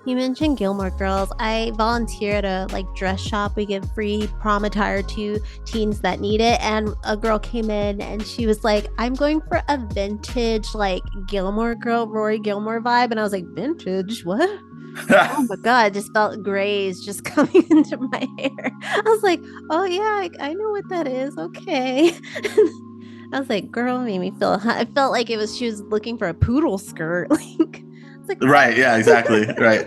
You mentioned Gilmore Girls. I volunteer at a like dress shop. We give free prom attire to teens that need it. And a girl came in and she was like, I'm going for a vintage like Gilmore Girl, Rory Gilmore vibe. And I was like, vintage? What? Oh my God, I just felt grays just coming into my hair. I was like, oh yeah, I know what that is. Okay. I was like, girl, made me feel, I felt like she was looking for a poodle skirt. Like, it's like, what? Right, yeah, exactly. Right.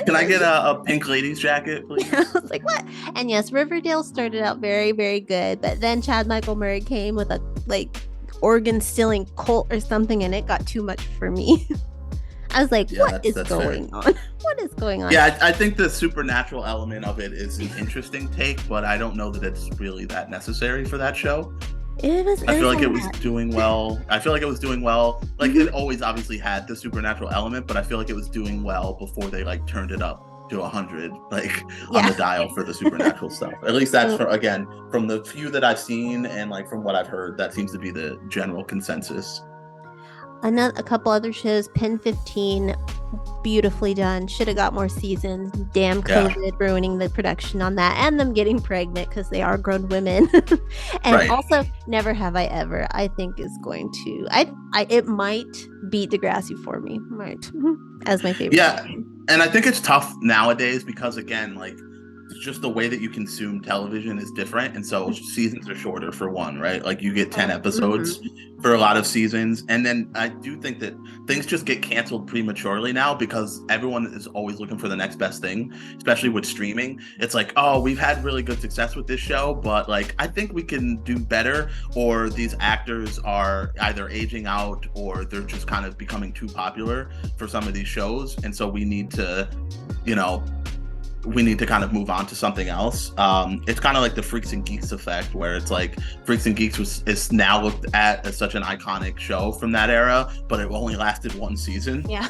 Can I get a pink ladies jacket, I please? was like, what? And yes, Riverdale started out very, very good, but then Chad Michael Murray came with a like organ stealing cult or something, and it got too much for me. I was like, Yeah, what is that's fair. going on? What is going on? Yeah, I think the supernatural element of it is an interesting take, but I don't know that it's really that necessary for that show. It was. I It feel was like a it was lot. doing well. I feel like it was doing well. Like Mhm. it always obviously had the supernatural element, but I feel like it was doing well before they like turned it up to 100, like on Yeah. the dial for the supernatural stuff. At least that's from again from the few that I've seen and like from what I've heard, that seems to be the general consensus. A couple other shows, Pen 15, beautifully done. Should have got more seasons. Damn Yeah, COVID ruining the production on that and them getting pregnant because they are grown women. And right. also Never Have I Ever, I think is going to I it might beat Degrassi for me. Might as my favorite Yeah, season. and I think it's tough nowadays because again, like just the way that you consume television is different, and so seasons are shorter for one, right? Like you get 10 Oh, episodes mhm. for a lot of seasons, and then I do think that things just get canceled prematurely now because everyone is always looking for the next best thing, especially with streaming. It's like, oh, we've had really good success with this show, but like I think we can do better, or these actors are either aging out or they're just kind of becoming too popular for some of these shows, and so you know we need to kind of move on to something else. It's kind of like the Freaks and Geeks effect, where it's like Freaks and Geeks is now looked at as such an iconic show from that era, but it only lasted one season. Yeah.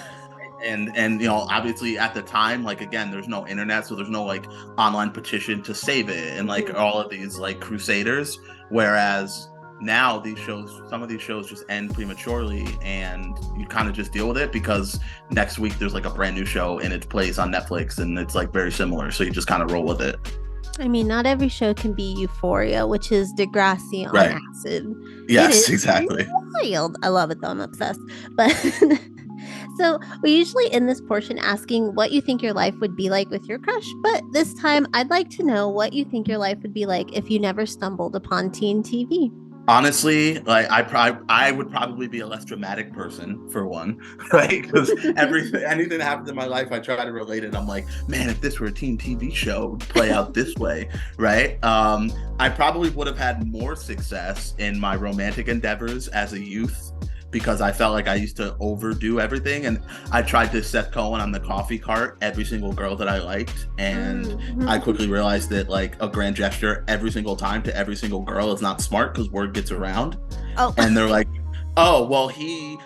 And obviously at the time, like again, there's no internet, so there's no like online petition to save it, and like Mhm. all of these like crusaders. Whereas now some of these shows just end prematurely, and you kind of just deal with it because next week there's like a brand new show in its place on Netflix, and it's like very similar, so you just kind of roll with it. I mean, not every show can be Euphoria, which is Degrassi on Right. acid. It Yes, is exactly. wild. I love it though. I'm obsessed. But so we usually end this portion asking what you think your life would be like with your crush. But this time, I'd like to know what you think your life would be like if you never stumbled upon teen TV. Honestly, like I would probably be a less dramatic person for one, right? Because anything that happens in my life, I try to relate it. I'm like, man, if this were a teen TV show, it would play out this way, right? I probably would have had more success in my romantic endeavors as a youth because I felt like I used to overdo everything, and I tried to set Cohen on the coffee cart every single girl that I liked, and I Mhm. quickly realized that like a grand gesture every single time to every single girl is not smart because word gets around, Oh, and they're like, oh well, he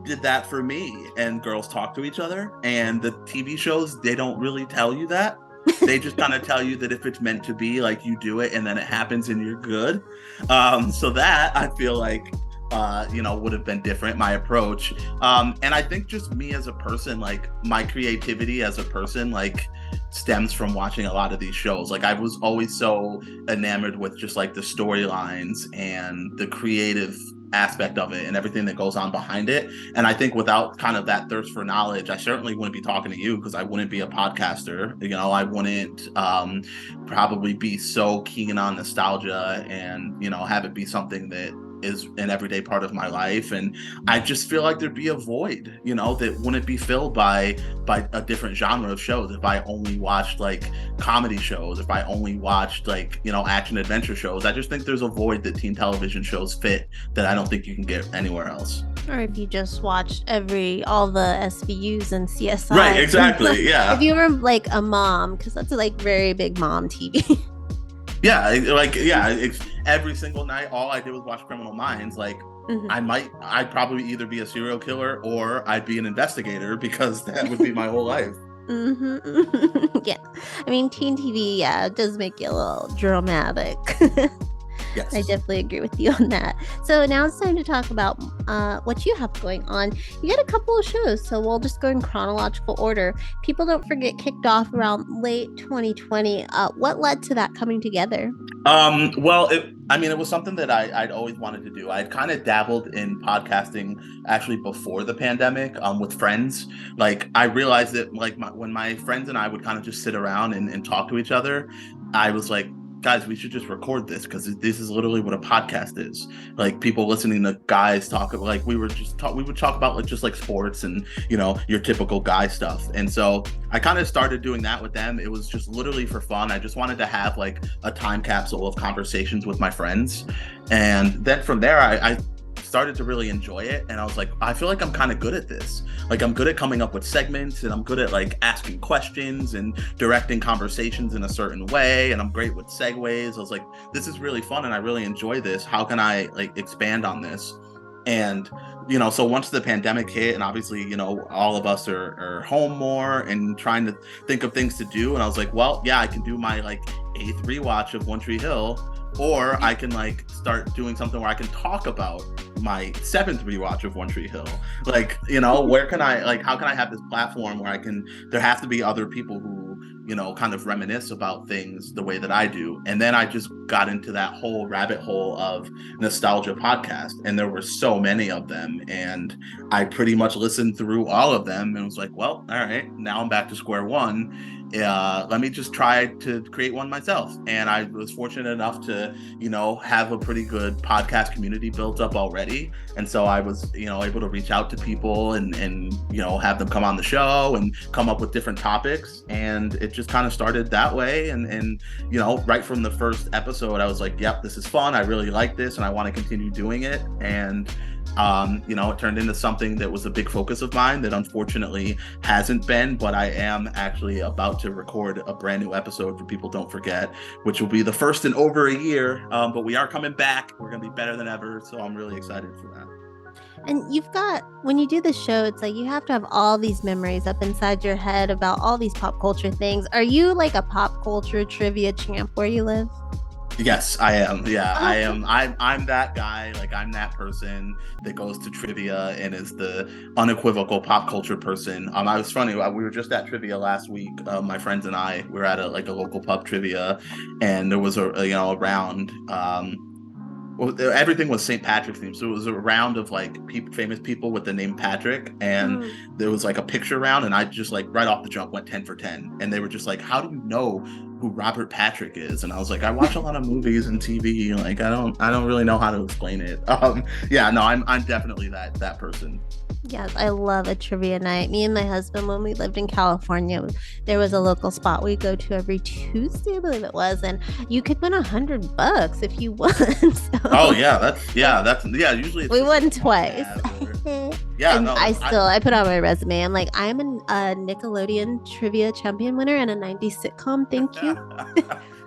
did that for me, and girls talk to each other, and the TV shows, they don't really tell you that. They just kind of tell you that if it's meant to be, like you do it and then it happens and you're good. So that I feel like would have been different, my approach. And I think just me as a person, like my creativity as a person, like stems from watching a lot of these shows. Like I was always so enamored with just like the storylines and the creative aspect of it and everything that goes on behind it. And I think without kind of that thirst for knowledge, I certainly wouldn't be talking to you because I wouldn't be a podcaster. I wouldn't probably be so keen on nostalgia and have it be something that is an everyday part of my life. And I just feel like there'd be a void that wouldn't be filled by a different genre of shows. If I only watched like comedy shows, if I only watched like action adventure shows, I just think there's a void that teen television shows fit that I don't think you can get anywhere else. or if you just watched all the SVUs and Right, CSI. exactly. If Yeah. you were like a mom, because that's like very big mom TV. Yeah, it's every single night all I did was watch Criminal Minds. Like Mhm. I'd probably either be a serial killer or I'd be an investigator because that would be my whole life. Yeah. I mean, teen TV, yeah, it does make you a little dramatic. I Yes. definitely agree with you on that. So now it's time to talk about what you have going on. You got a couple of shows, so we'll just go in chronological order. People Don't Forget kicked off around late 2020. What led to that coming together? Well, I mean, it was something that I'd always wanted to do. I'd kind of dabbled in podcasting actually before the pandemic, with friends. Like, I realized that, like, when my friends and I would kind of just sit around and talk to each other, I was like, guys, we should just record this because this is literally what a podcast is. Like, people listening to guys talk, like, we would talk about, like, just like sports and, your typical guy stuff. And so I kind of started doing that with them. It was just literally for fun. I just wanted to have like a time capsule of conversations with my friends. And then from there, I started to really enjoy it. And I was like, I feel like I'm kind of good at this. Like, I'm good at coming up with segments, and I'm good at like asking questions and directing conversations in a certain way. And I'm great with segues. I was like, this is really fun and I really enjoy this. How can I like expand on this? And so once the pandemic hit, and obviously, all of us are home more and trying to think of things to do. And I was like, well, yeah, I can do my like eighth rewatch of One Tree Hill, or I can like start doing something where I can talk about my seventh rewatch of One Tree Hill. Like, where can I, like, how can I have this platform where there have to be other people who, kind of reminisce about things the way that I do. And then I just got into that whole rabbit hole of nostalgia podcast, and there were so many of them, and I pretty much listened through all of them and was like, well, all right, now I'm back to square one. Let me just try to create one myself. And I was fortunate enough to, have a pretty good podcast community built up already. And so I was, able to reach out to people and have them come on the show and come up with different topics. And it just kind of started that way. And right from the first episode, I was like, yep, this is fun. I really like this and I want to continue doing it. And it turned into something that was a big focus of mine that unfortunately hasn't been, but I am actually about to record a brand new episode for People Don't Forget, which will be the first in over a year. But we are coming back. We're going to be better than ever. So I'm really excited for that. And when you do the show, it's like you have to have all these memories up inside your head about all these pop culture things. Are you like a pop culture trivia champ where you live? Yes, I am. Yeah, I am. I'm that guy. Like, I'm that person that goes to trivia and is the unequivocal pop culture person. I was funny. We were just at trivia last week. My friends and I were at a local pub trivia, and there was a round. Well, everything was St. Patrick's themed, so it was a round of like famous people with the name Patrick, and there was like a picture round, and I just like right off the jump went 10 for 10, and they were just like, "How do you know who Robert Patrick is?" And I was like, "I watch a lot of movies and TV. Like, I don't really know how to explain it." Yeah, no, I'm definitely that person. Yes, I love a trivia night. Me and my husband, when we lived in California, there was a local spot we go to every Tuesday, I believe it was, and you could win $100 if you won. Oh yeah, Usually we won twice. Yeah, and no, I put on my resume. I'm like, I'm a Nickelodeon trivia champion winner and a '90s sitcom. Thank you.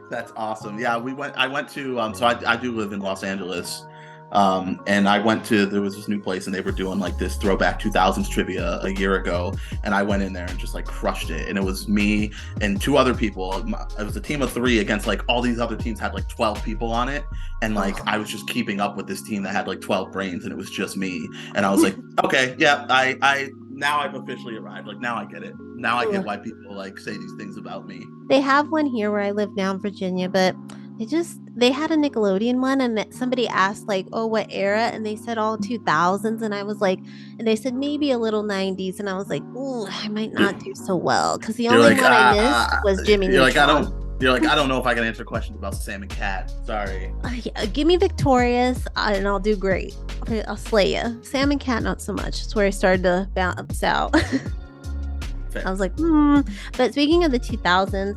That's awesome. Yeah, I went to so I do live in Los Angeles. And there was this new place and they were doing like this throwback 2000s trivia a year ago, and I went in there and just like crushed it. And it was me and two other people. It was a team of 3 against like all these other teams had like 12 people on it, and like I was just keeping up with this team that had like 12 brains, and it was just me. And I was like, okay, yeah, I now I've officially arrived. Like, now I get it. Now I get why people like say these things about me. They have one here where I live now in Virginia, but they had a Nickelodeon one, and somebody asked like, oh, what era? And they said all 2000s, and I was like, and they said maybe a little 90s, and I was like, oh, I might not do so well because the only one I missed was Jimmy Neutron. You're like, I don't know if I can answer questions about Sam and Cat. Sorry. Yeah, give me Victorious, and I'll do great. I'll slay you. Sam and Cat, not so much. That's where I started to bounce out. I was like, But speaking of the 2000s,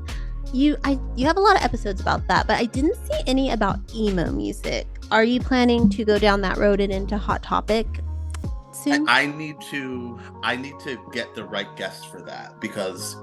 you have a lot of episodes about that, but I didn't see any about emo music. Are you planning to go down that road and into Hot Topic soon? I need to get the right guest for that, because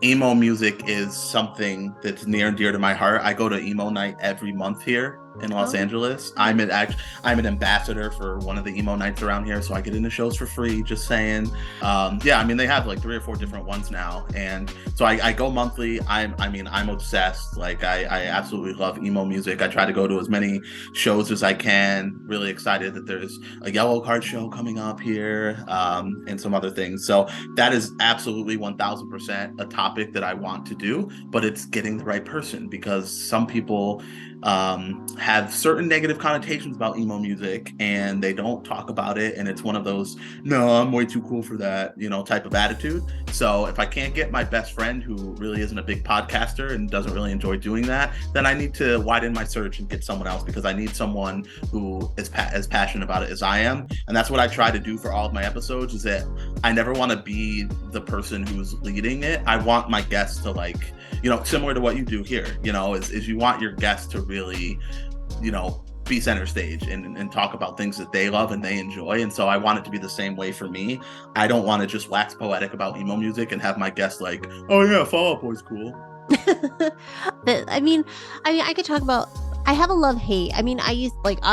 emo music is something that's near and dear to my heart. I go to emo night every month here, in Los Oh. Angeles. I'm an ambassador for one of the emo nights around here, so I get into shows for free. Just saying. Yeah, I mean they have like 3 or 4 different ones now, and so I go monthly. I'm obsessed. Like I absolutely love emo music. I try to go to as many shows as I can. Really excited that there's a Yellow Card show coming up here, and some other things. So that is absolutely 1000% a topic that I want to do, but it's getting the right person because some people have certain negative connotations about emo music and they don't talk about it, and it's one of those no, I'm way too cool for that, type of attitude. So if I can't get my best friend who really isn't a big podcaster and doesn't really enjoy doing that, then I need to widen my search and get someone else, because I need someone who is as passionate about it as I am. And that's what I try to do for all of my episodes, is that I never want to be the person who's leading it. I want my guests to, like, similar to what you do here, is you want your guests to really, be center stage and talk about things that they love and they enjoy. And so I want it to be the same way for me. I don't want to just wax poetic about emo music and have my guests like, oh yeah, Fall Out Boy's cool. I could talk about, I have a love hate. I mean, I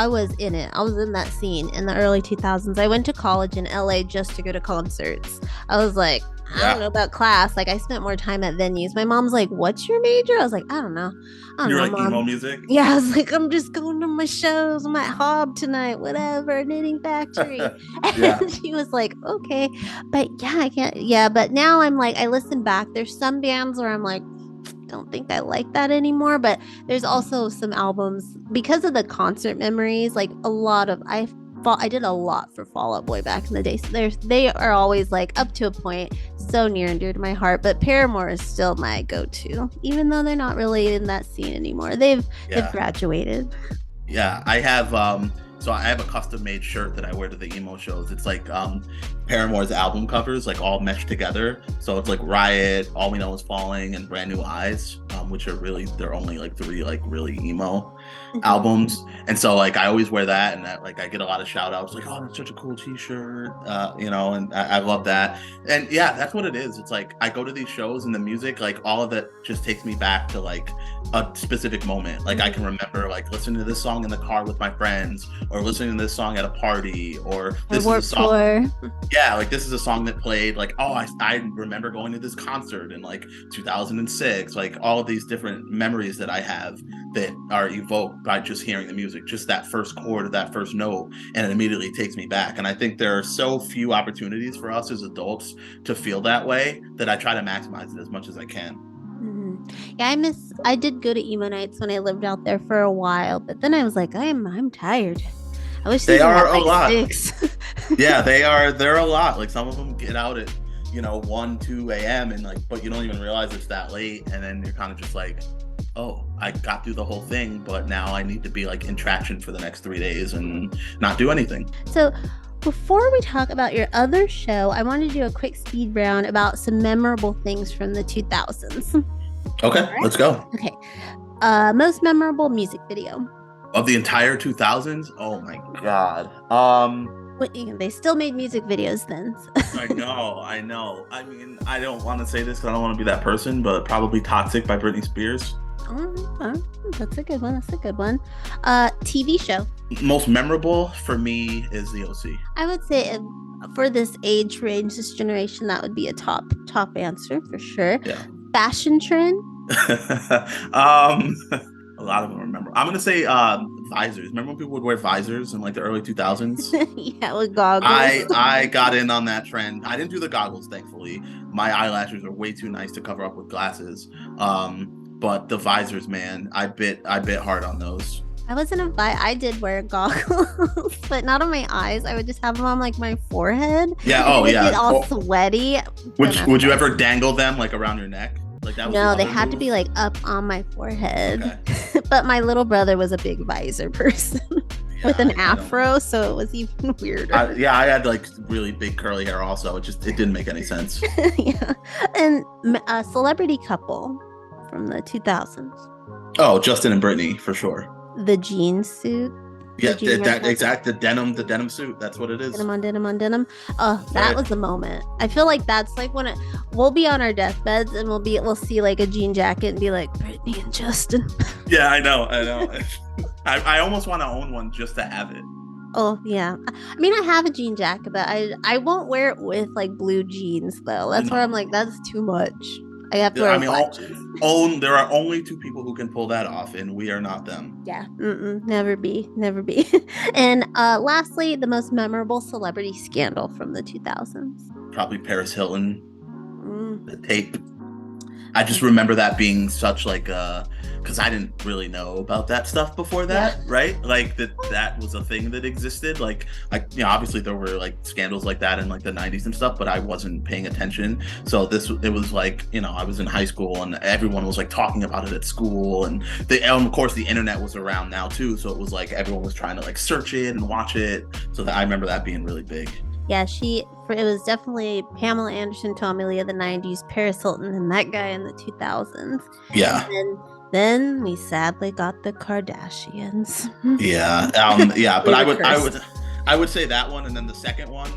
was in it. I was in that scene in the early 2000s. I went to college in LA just to go to concerts. I was like, I don't know about class. Like, I spent more time at venues. My mom's like, what's your major? I was like, I don't know. You're know, like, Mom. emo music? Yeah, I was like, I'm just going to my shows. I'm at Hob tonight, whatever, Knitting Factory. Yeah. And she was like, okay. But yeah, I can't. Yeah, but now I'm like, I listen back. There's some bands where I'm like, don't think I like that anymore. But there's also some albums, because of the concert memories, like I did a lot for Fall Out Boy back in the day. So they are always, like, up to a point, so near and dear to my heart. But Paramore is still my go-to, even though they're not really in that scene anymore. They've graduated. Yeah, I have so I have a custom made shirt that I wear to the emo shows. It's like Paramore's album covers, like, all meshed together. So it's like Riot, All We Know Is Falling, and Brand New Eyes, which are really, they're only like 3 like really emo albums. And so, like, I always wear that, and that, like, I get a lot of shout outs like, oh, that's such a cool t-shirt, and I love that. And yeah, that's what it is. It's like I go to these shows and the music, like, all of it just takes me back to, like, a specific moment. Like, I can remember, like, listening to this song in the car with my friends, or listening to this song at a party, or this is a song. Yeah, like, this is a song that played, like, oh, I remember going to this concert in, like, 2006. Like, all of these different memories that I have that are evoked by just hearing the music, just that first chord or that first note, and it immediately takes me back. And I think there are so few opportunities for us as adults to feel that way, that I try to maximize it as much as I can. Yeah, I did go to emo nights when I lived out there for a while, but then I was like, I'm tired. I wish they are had, a lot. 6. Yeah, they're a lot. Like, some of them get out at 1, 2 a.m. and, like, but you don't even realize it's that late, and then you're kind of just like, oh, I got through the whole thing, but now I need to be, like, in traction for the next 3 days and not do anything. So before we talk about your other show, I want to do a quick speed round about some memorable things from the 2000s. Okay, right. Let's go. Okay. Most memorable music video of the entire 2000s? Oh my god. They still made music videos then. I know. I mean, I don't want to say this because I don't want to be that person, but probably Toxic by Britney Spears. That's a good one. TV show. Most memorable for me is The OC. I would say for this age range, this generation, that would be a top answer for sure. Yeah. Fashion trend. A lot of them remember. I'm gonna say visors. Remember when people would wear visors in, like, the early 2000s? Yeah, with goggles. I got in on that trend. I didn't do the goggles, thankfully. My eyelashes are way too nice to cover up with glasses. But the visors, man, I bit hard on those. I wasn't I did wear goggles, but not on my eyes. I would just have them on, like, my forehead. Yeah. Oh, yeah. Get all sweaty. Would you ever dangle them, like, around your neck? Like, that was no, they had to be, like, up on my forehead. Okay. But my little brother was a big visor person with an afro, so it was even weirder. I had, like, really big curly hair also. It didn't make any sense. Yeah. And a celebrity couple from the 2000s. Oh, Justin and Britney, for sure. The jean suit. Yeah, the denim suit. That's what it is. Denim on denim. Oh, that was the moment. I feel like that's like when we'll be on our deathbeds and we'll see, like, a jean jacket and be like, Britney and Justin. Yeah, I know. I almost want to own one just to have it. Oh yeah. I mean, I have a jean jacket, but I won't wear it with like blue jeans though. That's where I'm No, like, that's too much. I have to wear I with mean, black jeans. there are only two people who can pull that off, and we are not them. Yeah. Mm-mm, never be, never be. And lastly, the most memorable celebrity scandal from the 2000s. Probably Paris Hilton, Mm, the tape. I just remember that being such like because I didn't really know about that stuff before yeah. that, right? Like that was a thing that existed. Obviously there were like scandals like that in like the 90s and stuff, but I wasn't paying attention. So it was like, I was in high school and everyone was like talking about it at school, and of course the internet was around now too. So it was like everyone was trying to like search it and watch it. So that I remember that being really big. Yeah, it was definitely Pamela Anderson, Tommy Lee of the 90s, Paris Hilton, and that guy in the 2000s. Yeah. And then we sadly got the Kardashians. Yeah, yeah, but We were cursed. I would say that one, and then the second one,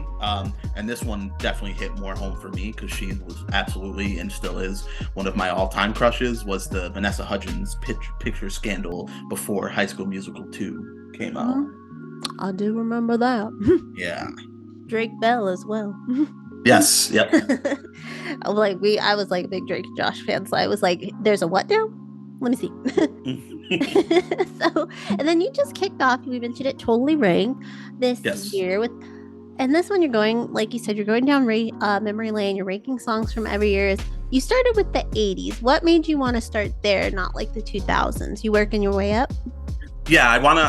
and this one definitely hit more home for me because she was absolutely and still is one of my all-time crushes. Was the Vanessa Hudgens picture scandal before High School Musical 2 came out? I do remember that. Yeah. Drake Bell as well. Yes. Yep. I was like a big Drake and Josh fan, so I was like, "There's a what now? Let me see." So, and then you just kicked off. You mentioned it, Totally Rang this Yes. year with, and this one you're going, like you said, you're going down memory lane. You're ranking songs from every year. You started with the '80s. What made you want to start there, not like the 2000s? You working your way up? Yeah, I want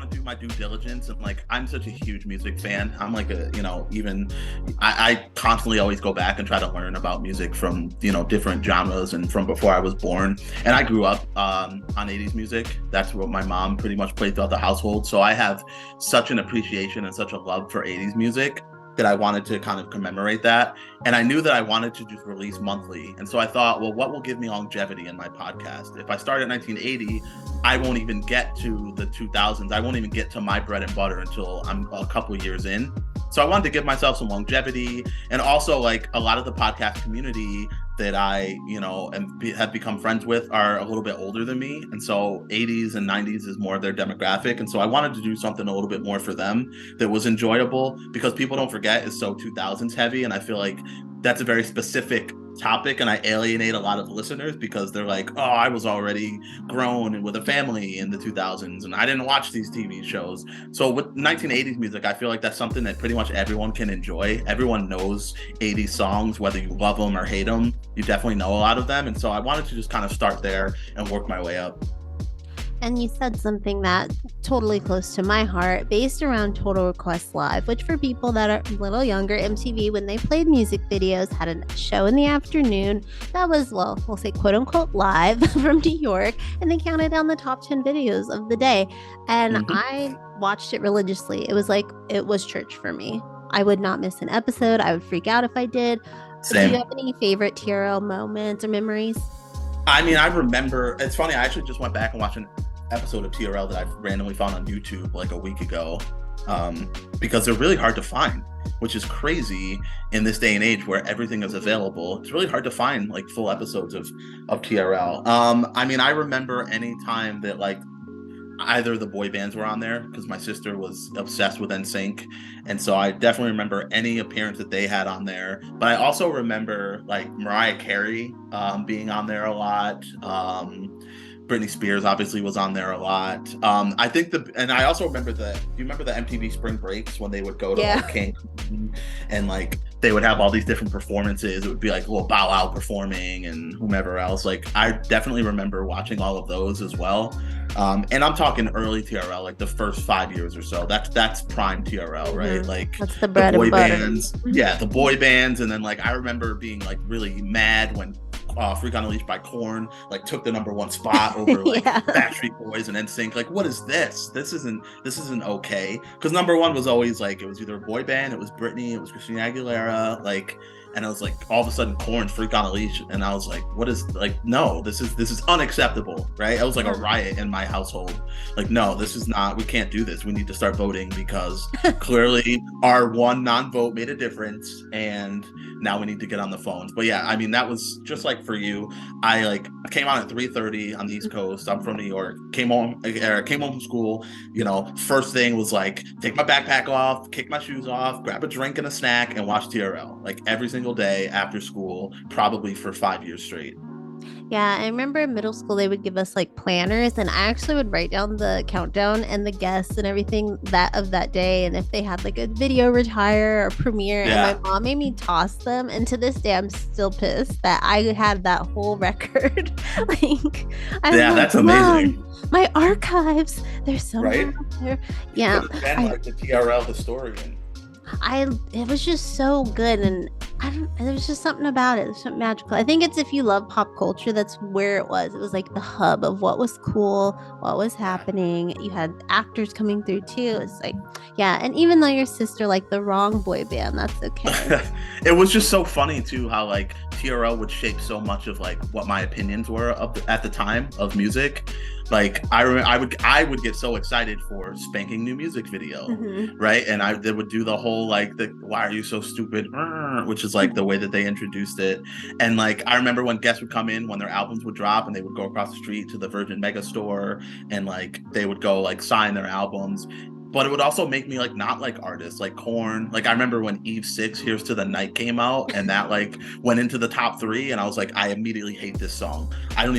to do my due diligence, and like I'm such a huge music fan. I'm like even I constantly always go back and try to learn about music from different genres and from before I was born. And I grew up on 80s music. That's what my mom pretty much played throughout the household. So I have such an appreciation and such a love for 80s music that I wanted to kind of commemorate that. And I knew that I wanted to just release monthly. And so I thought, well, what will give me longevity in my podcast? If I start at 1980, I won't even get to the 2000s. I won't even get to my bread and butter until I'm a couple years in. So I wanted to give myself some longevity. And also, like, a lot of the podcast community that I, have become friends with are a little bit older than me. And so 80s and 90s is more of their demographic. And so I wanted to do something a little bit more for them that was enjoyable, because people don't forget is so 2000s heavy. And I feel like that's a very specific topic, and I alienate a lot of listeners because they're like, oh, I was already grown and with a family in the 2000s and I didn't watch these TV shows. So with 1980s music, I feel like that's something that pretty much everyone can enjoy. Everyone knows 80s songs, whether you love them or hate them. You definitely know a lot of them. And so I wanted to just kind of start there and work my way up. And you said something that totally close to my heart, based around Total Request Live, which for people that are a little younger, MTV, when they played music videos, had a show in the afternoon that was, well, we'll say quote unquote live from New York, and they counted down the top 10 videos of the day. And I watched it religiously. It was like, it was church for me. I would not miss an episode. I would freak out if I did. Same. Do you have any favorite TRL moments or memories? I mean, I remember, it's funny, I actually just went back and watched an episode of TRL that I randomly found on YouTube like a week ago, because they're really hard to find, which is crazy in this day and age where everything is available. It's really hard to find like full episodes of TRL. I mean, I remember any time that like either the boy bands were on there, because my sister was obsessed with NSYNC, and so I definitely remember any appearance that they had on there. But I also remember like Mariah Carey being on there a lot. Britney Spears obviously was on there a lot. I think and I also remember do you remember the MTV Spring Breaks when they would go to like Cancun, and like they would have all these different performances? It would be like little Bow Wow performing and whomever else. Like I definitely remember watching all of those as well. And I'm talking early TRL, like the first 5 years or so. That's prime TRL, right? Like that's the bread boy and butter. bands. Yeah, the boy bands. And then like I remember being like really mad when Freak on a Leash by Korn like took the #1 spot over like Backstreet Boys and NSYNC. Like, what is this? This isn't okay. Because #1 was always like, it was either a boy band, it was Britney, it was Christina Aguilera. Like and I was like, all of a sudden, Corn Freak on a Leash, and I was like, what is, like, no, this is unacceptable, right? It was like a riot in my household. Like, no, this is not, we can't do this. We need to start voting because clearly our one non-vote made a difference, and now we need to get on the phones. But yeah, I mean, that was just like for you. I came on at 3:30 on the East Coast. I'm from New York. Came home from school. First thing was like, take my backpack off, kick my shoes off, grab a drink and a snack, and watch TRL like every single day after school, probably for 5 years straight. Yeah, I remember in middle school they would give us like planners, and I actually would write down the countdown and the guests and everything that day, and if they had like a video retire or premiere. Yeah. And my mom made me toss them, and to this day I'm still pissed that I had that whole record. Like, I'm Yeah, like, that's amazing. Mom, my archives, they're so Right? there. Yeah, Then like the TRL historian. it was just so good, and there was just something about it. There's something magical. I think it's, if you love pop culture, that's where it was. It was like the hub of what was cool, what was happening. You had actors coming through too. It's like, yeah. And even though your sister liked the wrong boy band, that's okay. It was just so funny too how like TRL would shape so much of like what my opinions were at the time of music. Like I remember, I would get so excited for Spanking New Music Video, right? And they would do the whole like the "Why are you so stupid?" which is like the way that they introduced it. And like I remember when guests would come in when their albums would drop, and they would go across the street to the Virgin Mega Store, and like they would go like sign their albums. But it would also make me like not like artists like Korn. Like I remember when Eve 6 Here's to the Night came out, and that like went into the top 3, and I was like, I immediately hate this song. I don't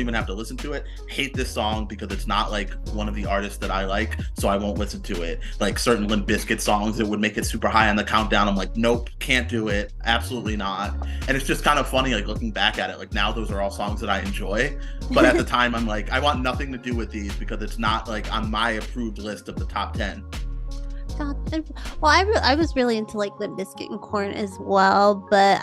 even have to listen to it. Hate this song because it's not like one of the artists that I like, so I won't listen to it. Like certain Limp Bizkit songs that would make it super high on the countdown, I'm like, nope, can't do it. Absolutely not. And it's just kind of funny like looking back at it. Like now those are all songs that I enjoy, but at the time I'm like, I want nothing to do with these because it's not like on my approved list of the top 10. God, well, I was really into like Limp Bizkit and Corn as well, but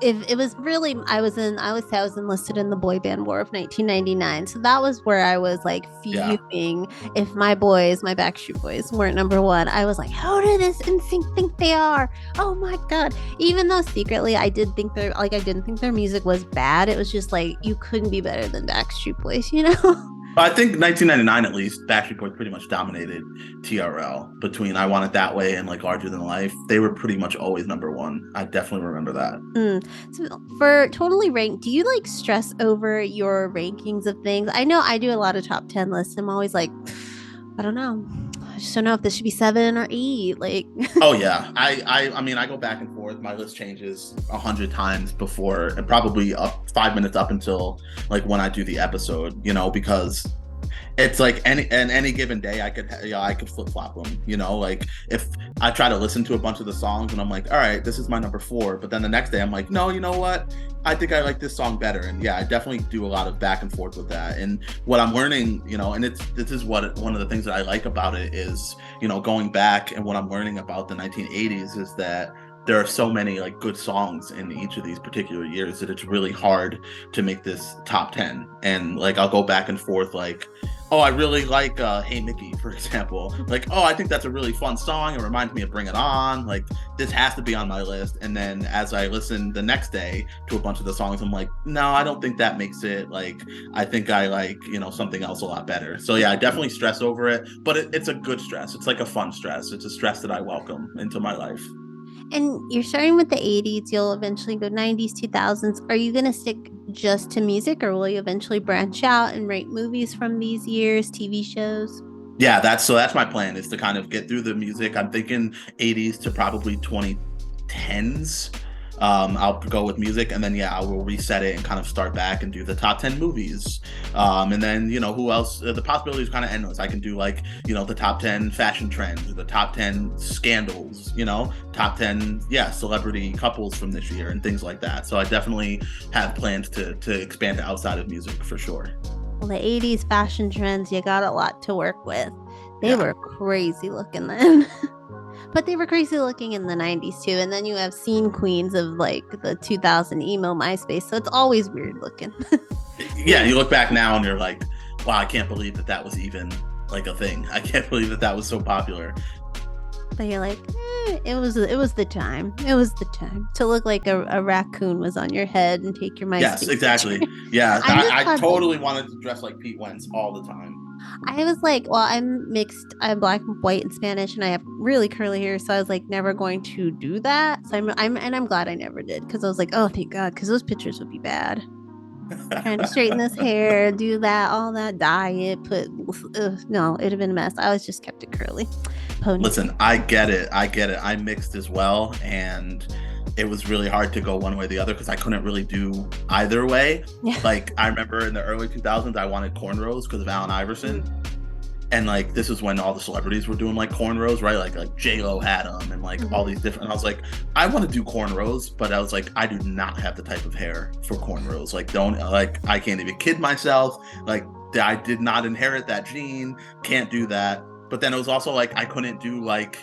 if it was really, I always say I was enlisted in the boy band war of 1999, so that was where I was like fuming. If my Backstreet Boys weren't number one, I was like, how do this NSYNC think they are? Oh my god! Even though secretly I didn't think their music was bad, it was just like you couldn't be better than Backstreet Boys, you know? I think 1999 at least, Backstreet Boys pretty much dominated TRL between I Want It That Way and like Larger Than Life. They were pretty much always number one. I definitely remember that. So for Totally Ranked, do you like stress over your rankings of things? I know I do a lot of top 10 lists. I'm always like, I don't know. I just don't know if this should be 7 or 8. Like, oh yeah, I mean, I go back and forth. My list changes 100 times before, and probably up 5 minutes up until like when I do the episode. Because it's like any given day I could flip flop them. Like if I try to listen to a bunch of the songs and I'm like, all right, this is my number 4, but then the next day I'm like, no, you know what? I think I like this song better. And yeah, I definitely do a lot of back and forth with that. And what I'm learning, and this is one of the things that I like about it is, going back, and what I'm learning about the 1980s is that there are so many like good songs in each of these particular years that it's really hard to make this top 10. And like I'll go back and forth like, oh, I really like Hey Mickey, for example. Like, oh, I think that's a really fun song. It reminds me of Bring It On. Like, this has to be on my list. And then as I listen the next day to a bunch of the songs, I'm like, no, I don't think that makes it. Like, I think I like, something else a lot better. So yeah, I definitely stress over it, but it's a good stress. It's like a fun stress. It's a stress that I welcome into my life. and you're starting with the 80s, you'll eventually go 90s, 2000s. Are you going to stick just to music, or will you eventually branch out and rate movies from these years, TV shows? Yeah, that's my plan, is to kind of get through the music. I'm thinking 80s to probably 2010s. I'll go with music, and then I will reset it and kind of start back and do the top 10 movies. And then who else? The possibilities kind of endless. I can do like the top 10 fashion trends, or the top 10 scandals, top 10 celebrity couples from this year and things like that. So I definitely have plans to expand outside of music for sure. Well, the 80s fashion trends, you got a lot to work with. They were crazy looking then. But they were crazy looking in the 90s too. And then you have scene queens of like the 2000 emo MySpace. So it's always weird looking. Yeah, you look back now and you're like, wow, I can't believe that was even like a thing. I can't believe that was so popular. But you're like, it was the time. It was the time to look like a raccoon was on your head and take your Yes, MySpace picture. exactly. Yeah, I'm just I glad that totally wanted to dress like Pete Wentz all the time. I was like, well, I'm mixed. I'm black, white, and Spanish, and I have really curly hair. So I was like, never going to do that. So I'm glad I never did because I was like, oh, thank God, because those pictures would be bad. Trying to straighten this hair, do that, all that, dye it, no, it'd have been a mess. I was just kept it curly, ponytail. Listen, I get it. I get it. I mixed as well, and it was really hard to go one way or the other because I couldn't really do either way. Yeah. Like I remember in the early 2000s, I wanted cornrows because of Allen Iverson, and like this is when all the celebrities were doing like cornrows, right? Like J Lo had them, and like all these different. And I was like, I want to do cornrows, but I was like, I do not have the type of hair for cornrows. Like, don't like I can't even kid myself. Like I did not inherit that gene. Can't do that. But then it was also like I couldn't do like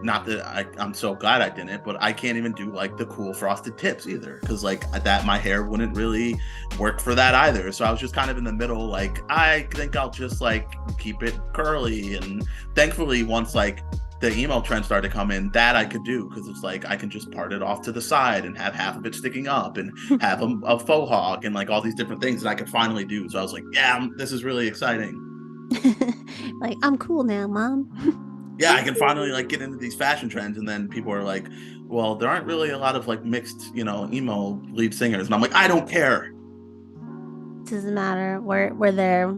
not that I'm so glad I didn't, but I can't even do like the cool frosted tips either because like that my hair wouldn't really work for that either. So I was just kind of in the middle. Like I think I'll just like keep it curly, and thankfully once like the emo trend started to come in, that I could do because it's like I can just part it off to the side and have half of it sticking up and have a faux hawk and like all these different things that I could finally do. So I was like, yeah, this is really exciting. Like, I'm cool now, mom. Yeah, I can finally like get into these fashion trends. And then people are like, well, there aren't really a lot of like mixed, emo lead singers. And I'm like, I don't care. Doesn't matter. We're there.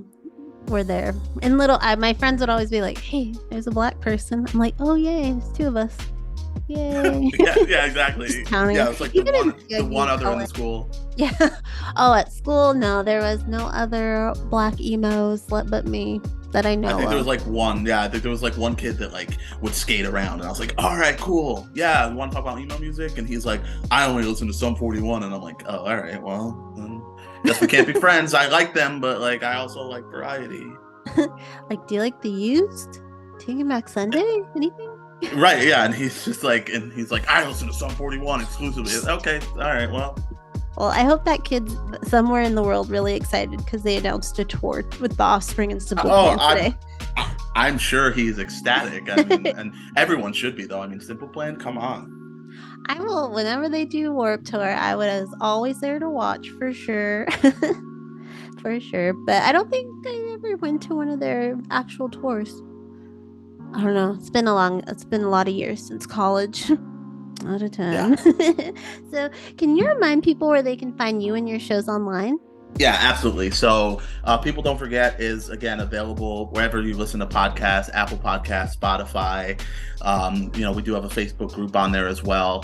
We're there. And my friends would always be like, "Hey, there's a black person." I'm like, "Oh yay, there's two of us." Yay. Yeah, exactly. Just counting. Yeah, it's like the one other in the school. Yeah. Oh, at school, no, there was no other black emos but me that I know I think there was of. like one. Yeah, I think there was like one kid that like would skate around, and I was like, all right, cool. Yeah, you want to talk about emo music? And he's like, I only listen to Sum 41, and I'm like, oh, all right, well, guess we can't be friends. I like them, but like I also like variety. Like, do you like the Used? Taking Back Sunday? Anything? Right, yeah, and he's just like, I listen to Sum 41 exclusively. Okay, all right, well. Well, I hope that kid's somewhere in the world really excited because they announced a tour with The Offspring and Simple Plan today. I'm sure he's ecstatic. I mean, and everyone should be, though. I mean, Simple Plan, come on. I will, whenever they do Warped Tour, I was always there to watch for sure. For sure. But I don't think I ever went to one of their actual tours. I don't know. It's been a lot of years since college. A lot of time. Yeah. So can you remind people where they can find you and your shows online? Yeah, absolutely. So People Don't Forget is, again, available wherever you listen to podcasts, Apple Podcasts, Spotify. We do have a Facebook group on there as well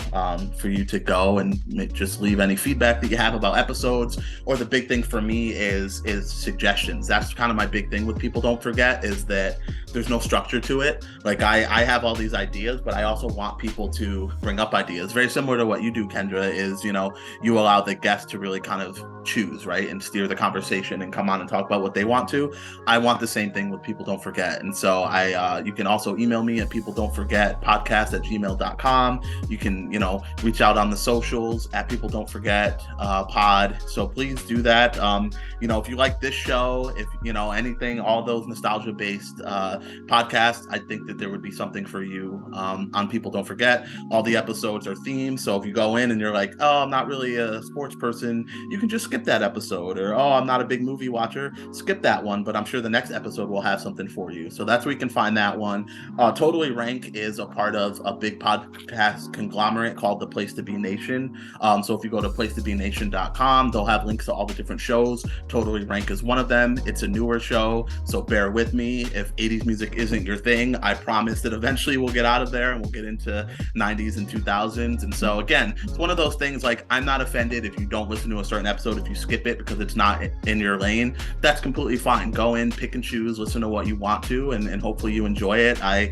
for you to go and just leave any feedback that you have about episodes. Or the big thing for me is suggestions. That's kind of my big thing with People Don't Forget is that there's no structure to it. Like I have all these ideas, but I also want people to bring up ideas. Very similar to what you do, Kendra, is, you allow the guest to really kind of choose, right, and steer the conversation and come on and talk about what they want to. I want the same thing with People Don't Forget. And so you can also email me at peopledon'tforgetpodcast@gmail.com. You can, reach out on the socials at People Don't Forget pod. So please do that. If you like this show, if, anything, all those nostalgia based podcasts, I think that there would be something for you on People Don't Forget. All the episodes are themed. So if you go in and you're like, oh, I'm not really a sports person, you can just skip that episode. Or, oh, I'm not a big movie watcher, skip that one. But I'm sure the next episode will have something for you. So that's where you can find that one. Totally Rank is a part of a big podcast conglomerate called The Place to Be Nation. So if you go to placetobenation.com, they'll have links to all the different shows. Totally Rank is one of them. It's a newer show, so bear with me. If 80s music isn't your thing, I promise that eventually we'll get out of there and we'll get into 90s and 2000s. And so again, it's one of those things, like, I'm not offended if you don't listen to a certain episode, if you skip it because it's not in your lane. That's completely fine. Go in, pick and choose, listen to what you want to, and hopefully you enjoy it. I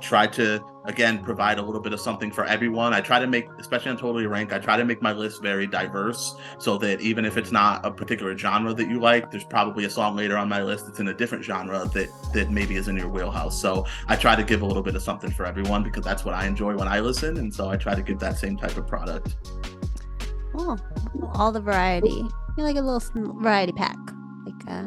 try to, again, provide a little bit of something for everyone. I try to make, especially on Totally Rank, I try to make my list very diverse so that even if it's not a particular genre that you like, there's probably a song later on my list that's in a different genre that maybe is in your wheelhouse. So I try to give a little bit of something for everyone because that's what I enjoy when I listen. And so I try to give that same type of product. Oh, all the variety. You're like a little variety pack.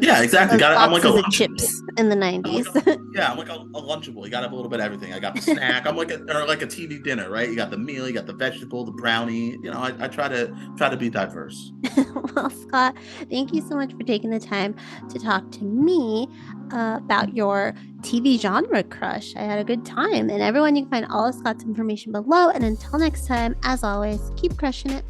Yeah, exactly. those Got I'm like a boxes of lunchable. chips in the I'm like 90s. yeah, I'm like a lunchable. You got to have a little bit of everything. I got the snack. I'm like like a TV dinner, right? You got the meal, you got the vegetable, the brownie. I try to be diverse. Well, Scott, thank you so much for taking the time to talk to me about your TV genre crush. I had a good time. And everyone, you can find all of Scott's information below. And until next time, as always, keep crushing it.